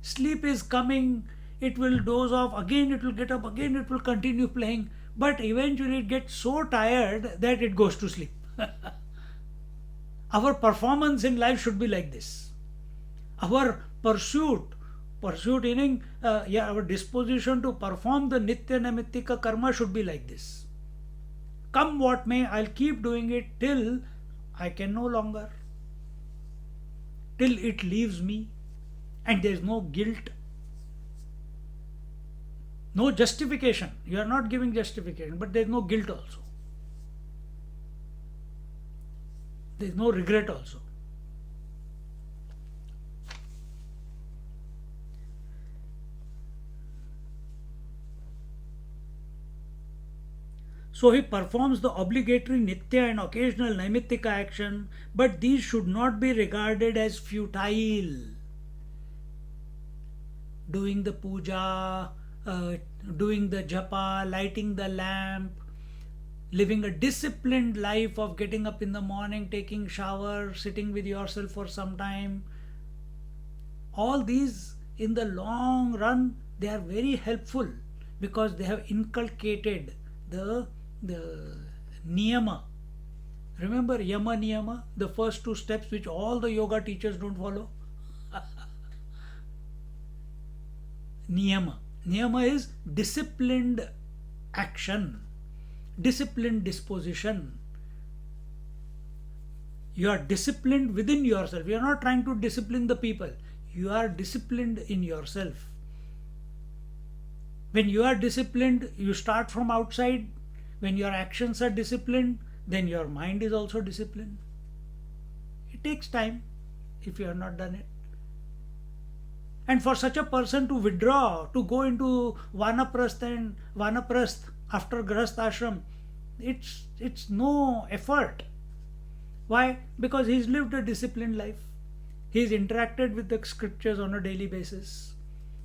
Sleep is coming, it will doze off, again it will get up, again it will continue playing, but eventually it gets so tired that it goes to sleep. Our performance in life should be like this. Our pursuit meaning our disposition to perform the nitya namittika karma should be like this. Come what may, I'll keep doing it till I can no longer, till it leaves me, and there is no guilt, no justification. You are not giving justification, but there is no guilt also. There is no regret also. So he performs the obligatory nitya and occasional naimittika action, but these should not be regarded as futile. Doing the puja, doing the japa, lighting the lamp, living a disciplined life of getting up in the morning, taking shower, sitting with yourself for some time. All these in the long run, they are very helpful because they have inculcated the niyama. Remember yama niyama, the first two steps which all the yoga teachers don't follow. Niyama. Niyama is disciplined action, disciplined disposition. You are disciplined within yourself. You are not trying to discipline the people. You are disciplined in yourself. When you are disciplined, you start from outside. When your actions are disciplined, then your mind is also disciplined. It takes time if you have not done it. And for such a person to withdraw, to go into vanaprasth after grahast ashram, it's no effort. Why? Because he's lived a disciplined life. He's interacted with the scriptures on a daily basis.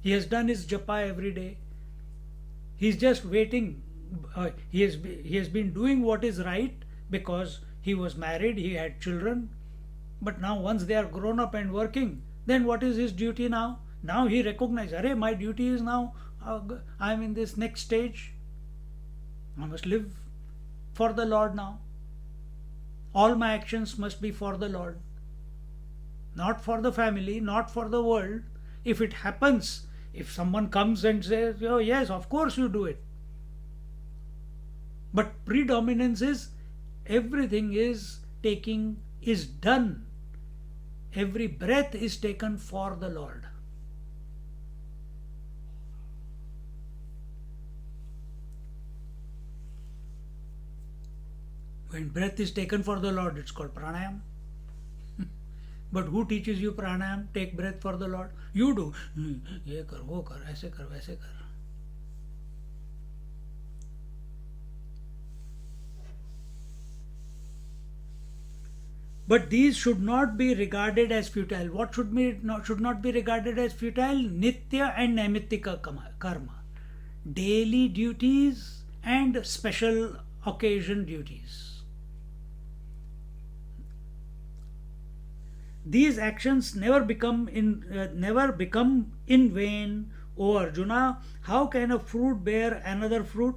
He has done his japa every day. He's just waiting. He has been doing what is right because he was married, he had children. But now once they are grown up and working, then what is his duty now? Now he recognizes, Arey, my duty is now, I am in this next stage. I must live for the Lord now. All my actions must be for the Lord. Not for the family, not for the world. If it happens, if someone comes and says, oh yes, of course you do it. But predominance is everything is done. Every breath is taken for the Lord. When breath is taken for the Lord, it's called pranayam. But who teaches you pranayam? Take breath for the Lord. You do. ये कर, वो कर, ऐसे कर, वैसे कर. But these should not be regarded as futile. What should not be regarded as futile? Nitya and Naimittika karma. Daily duties and special occasion duties. These actions never become in vain. O Arjuna, how can a fruit bear another fruit?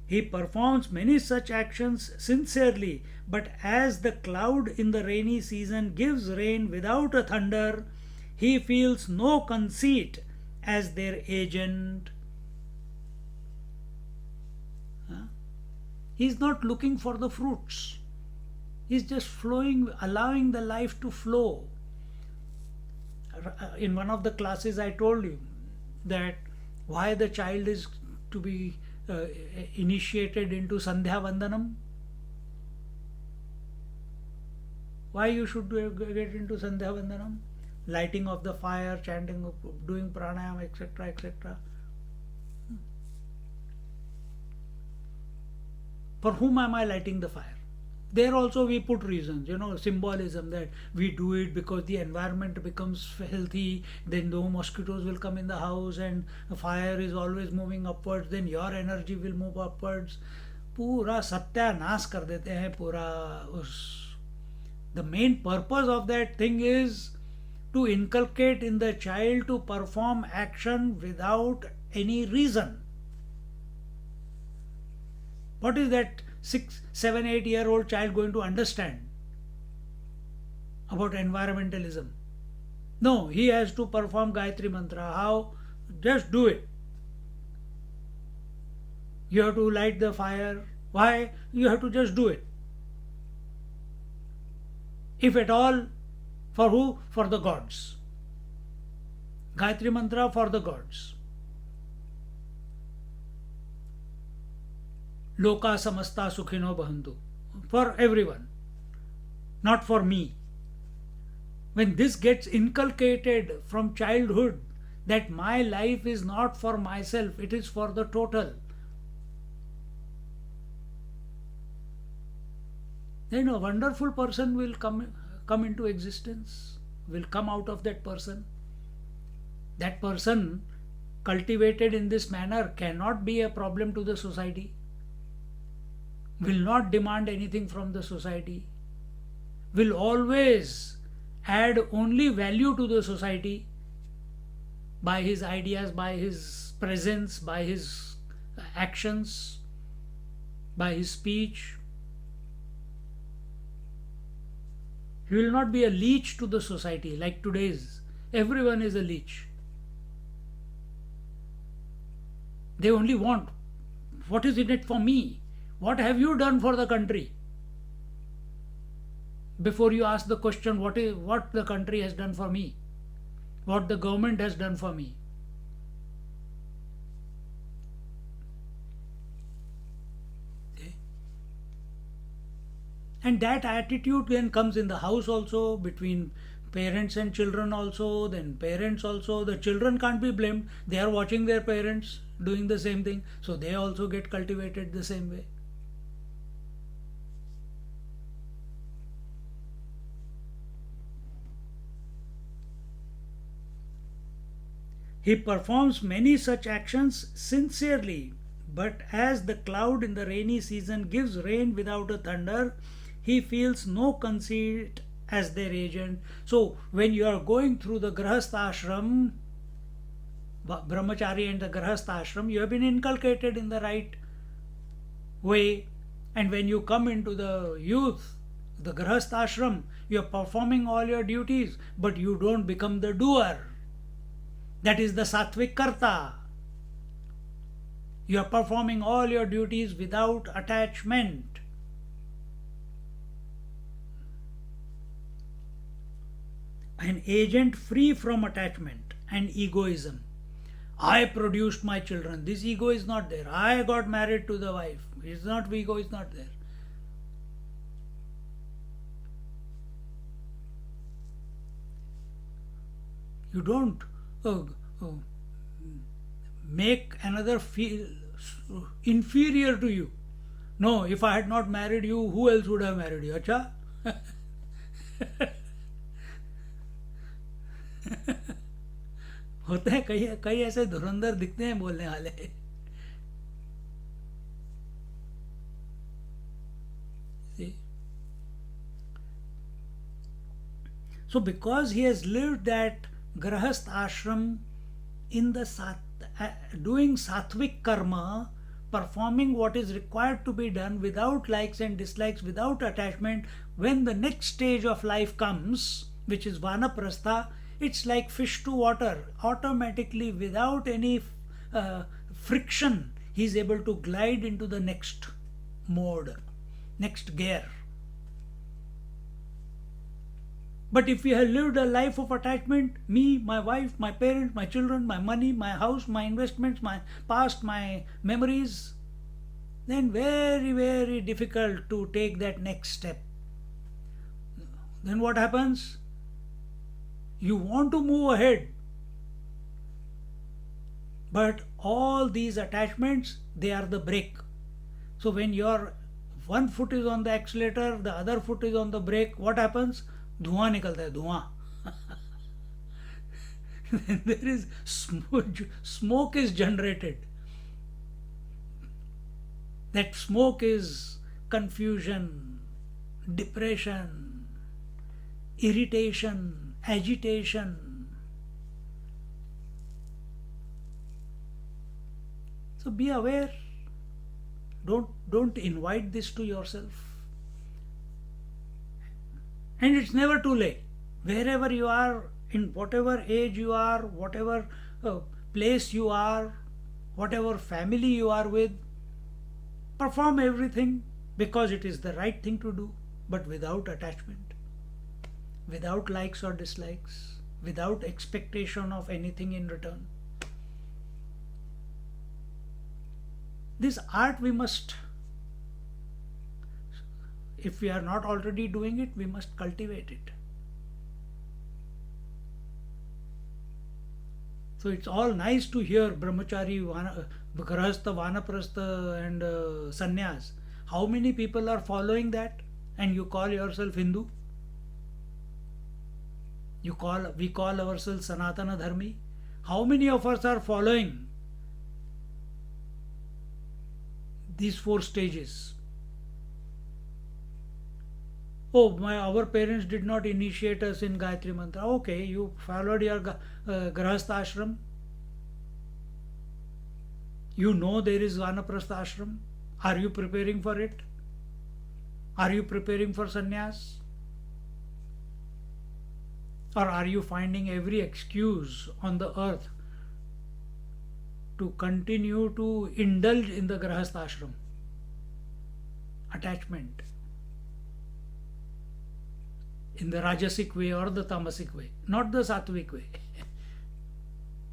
He performs many such actions sincerely, but as the cloud in the rainy season gives rain without a thunder, he feels no conceit as their agent. He is not looking for the fruits. He is just flowing, allowing the life to flow. In one of the classes, I told you that why the child is to be initiated into Sandhya Vandanam. Why you should get into Sandhya Vandanam? Lighting of the fire, chanting, doing pranayam, etc., etc. For whom am I lighting the fire? There also we put reasons, symbolism, that we do it because the environment becomes healthy, then no mosquitoes will come in the house, and the fire is always moving upwards, then your energy will move upwards. पूरा सत्यानाश कर देते हैं पूरा उस. The main purpose of that thing is to inculcate in the child to perform action without any reason. What is that 6, 7, 8-year-old child going to understand about environmentalism? No, he has to perform Gayatri Mantra. How? Just do it. You have to light the fire. Why? You have to just do it. If at all, for who? For the gods. Gayatri Mantra for the gods. Loka samasta sukhino bhavantu. For everyone. Not for me. When this gets inculcated from childhood, that my life is not for myself, it is for the total, then a wonderful person will come into existence, will come out of that person. That person cultivated in this manner cannot be a problem to the society, will not demand anything from the society, will always add only value to the society by his ideas, by his presence, by his actions, by his speech. He will not be a leech to the society like today's. Everyone is a leech. They only want, what is in it for me? What have you done for the country? Before you ask the question, what the country has done for me? What the government has done for me? Okay. And that attitude then comes in the house also, between parents and children also, then parents also. The children can't be blamed. They are watching their parents doing the same thing, so they also get cultivated the same way. He performs many such actions sincerely, but as the cloud in the rainy season gives rain without a thunder, he feels no conceit as their agent. So when you are going through the Grahastha ashram, Brahmachari and the Grahastha ashram, you have been inculcated in the right way, and when you come into the youth, the Grahastha ashram, you are performing all your duties, but you don't become the doer. That is the Sattvic Karta. You are performing all your duties without attachment. An agent free from attachment and egoism. I produced my children. This ego is not there. I got married to the wife. Ego is not there. You don't make another feel inferior to you. No, if I had not married you, who else would have married you? Acha? होते हैं कई कई ऐसे धुरंधर दिखते हैं बोलने वाले. See? So because he has lived that grahast ashram in the doing sattvic karma, performing what is required to be done without likes and dislikes, without attachment, when the next stage of life comes, which is vanaprastha, it's like fish to water. Automatically, without any friction, he is able to glide into the next mode, next gear. But if we have lived a life of attachment, me, my wife, my parents, my children, my money, my house, my investments, my past, my memories, then very, very difficult to take that next step. Then what happens? You want to move ahead, but all these attachments, they are the brake. So when your one foot is on the accelerator, the other foot is on the brake, what happens? धुआं निकलता है, धुआं. There is smoke is generated. That smoke is confusion, depression, irritation, agitation. So be aware. Don't invite this to yourself. And it's never too late. Wherever you are, in whatever age you are, whatever place you are, whatever family you are with, perform everything because it is the right thing to do, but without attachment, without likes or dislikes, without expectation of anything in return. This art we must, if we are not already doing it, we must cultivate it. So it's all nice to hear brahmachari, grahastha, vanaprastha and sannyas. How many people are following that? And you call yourself Hindu? We call ourselves Sanatana Dharmi. How many of us are following these 4 stages? Oh, our parents did not initiate us in Gayatri Mantra. Okay, you followed your Grahastha ashram. You know there is Vanaprastha ashram. Are you preparing for it? Are you preparing for sannyas? Or are you finding every excuse on the earth to continue to indulge in the Grahastha ashram? Attachment. In the Rajasic way or the Tamasic way, not the Sattvic way.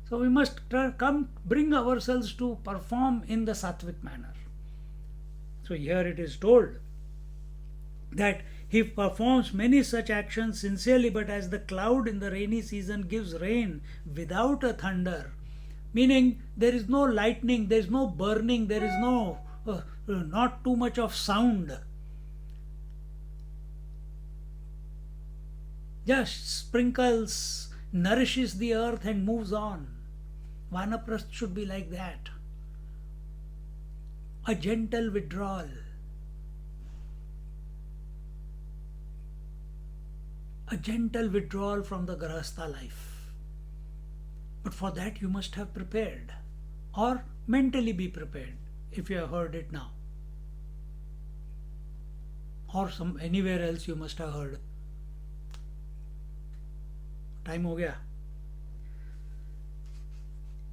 So we must bring ourselves to perform in the Sattvic manner. So here it is told that he performs many such actions sincerely, but as the cloud in the rainy season gives rain without a thunder, meaning there is no lightning, there is no burning, there is no not too much of sound. Just sprinkles, nourishes the earth and moves on. Vanaprastha should be like that. A gentle withdrawal. A gentle withdrawal from the Grahastha life. But for that you must have prepared, or mentally be prepared if you have heard it now. Or anywhere else you must have heard. Time ho gaya.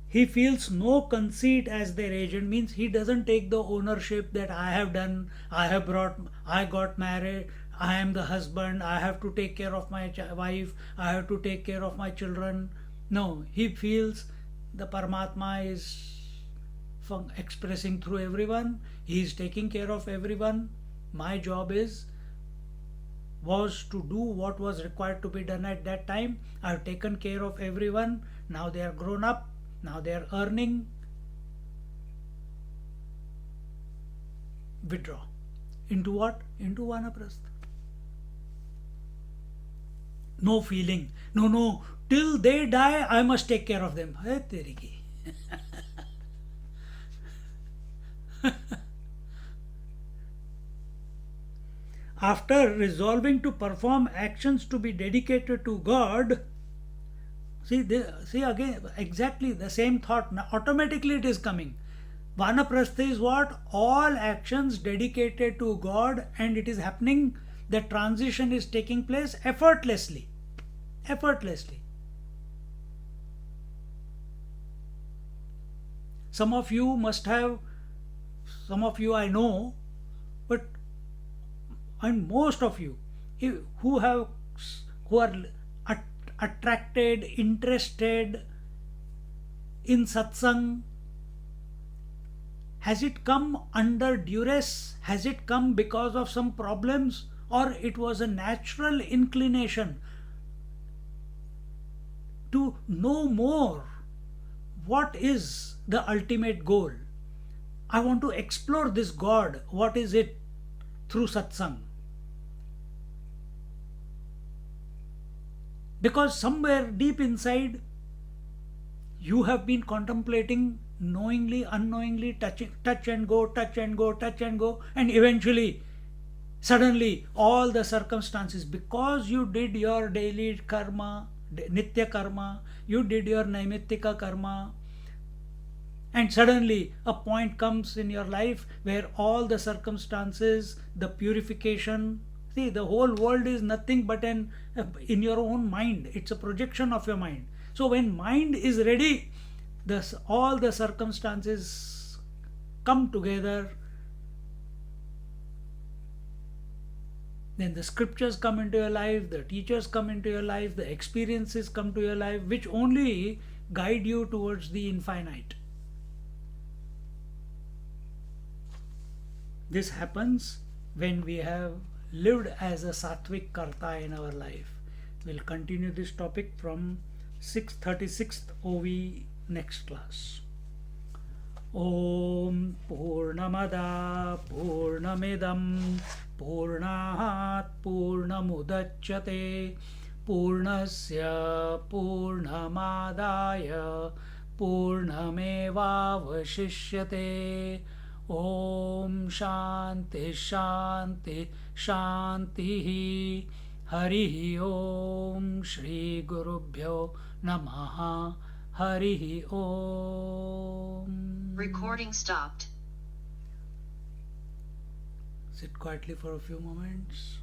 He feels no conceit as their agent, means he doesn't take the ownership that I have done, I got married, I am the husband, I have to take care of my wife, I have to take care of my children. No, he feels the Paramatma is expressing through everyone, he is taking care of everyone. My job was to do what was required to be done at that time. I have taken care of everyone. Now they are grown up. Now they are earning. Withdraw. Into what? Into Vanaprastha. No feeling. No, no. Till they die, I must take care of them. Hey, teri ki. After resolving to perform actions to be dedicated to God, see again exactly the same thought. Now, automatically it is coming. Vanaprastha is what? All actions dedicated to God, and it is happening. The transition is taking place effortlessly. Effortlessly. Some of you must have, some of you I know, but and most of you who have who are attracted, interested in satsang, has it come under duress? Has it come because of some problems? Or it was a natural inclination to know more? What is the ultimate goal? I want to explore this God. What is it? Through satsang. Because somewhere deep inside, you have been contemplating knowingly, unknowingly, touch and go, touch and go, touch and go, and eventually, suddenly, all the circumstances, because you did your daily karma, nitya karma, you did your naimittika karma, and suddenly a point comes in your life where all the circumstances, the purification, see, the whole world is nothing but in your own mind. It's a projection of your mind. So when mind is ready, all the circumstances come together. Then the scriptures come into your life, the teachers come into your life, the experiences come to your life, which only guide you towards the infinite. This happens when we have lived as a sattvic karta in our life. We'll continue this topic from 636th OV next class. Om Purnamada Purnamidam Purnahat Purnamudachyate Purnasya Purnamadaya Purnamevavashishyate. Om Shanti Shanti Shanti. Hari Om Shri Gurubhyo Namaha. Hari Om. Recording stopped. Sit quietly for a few moments.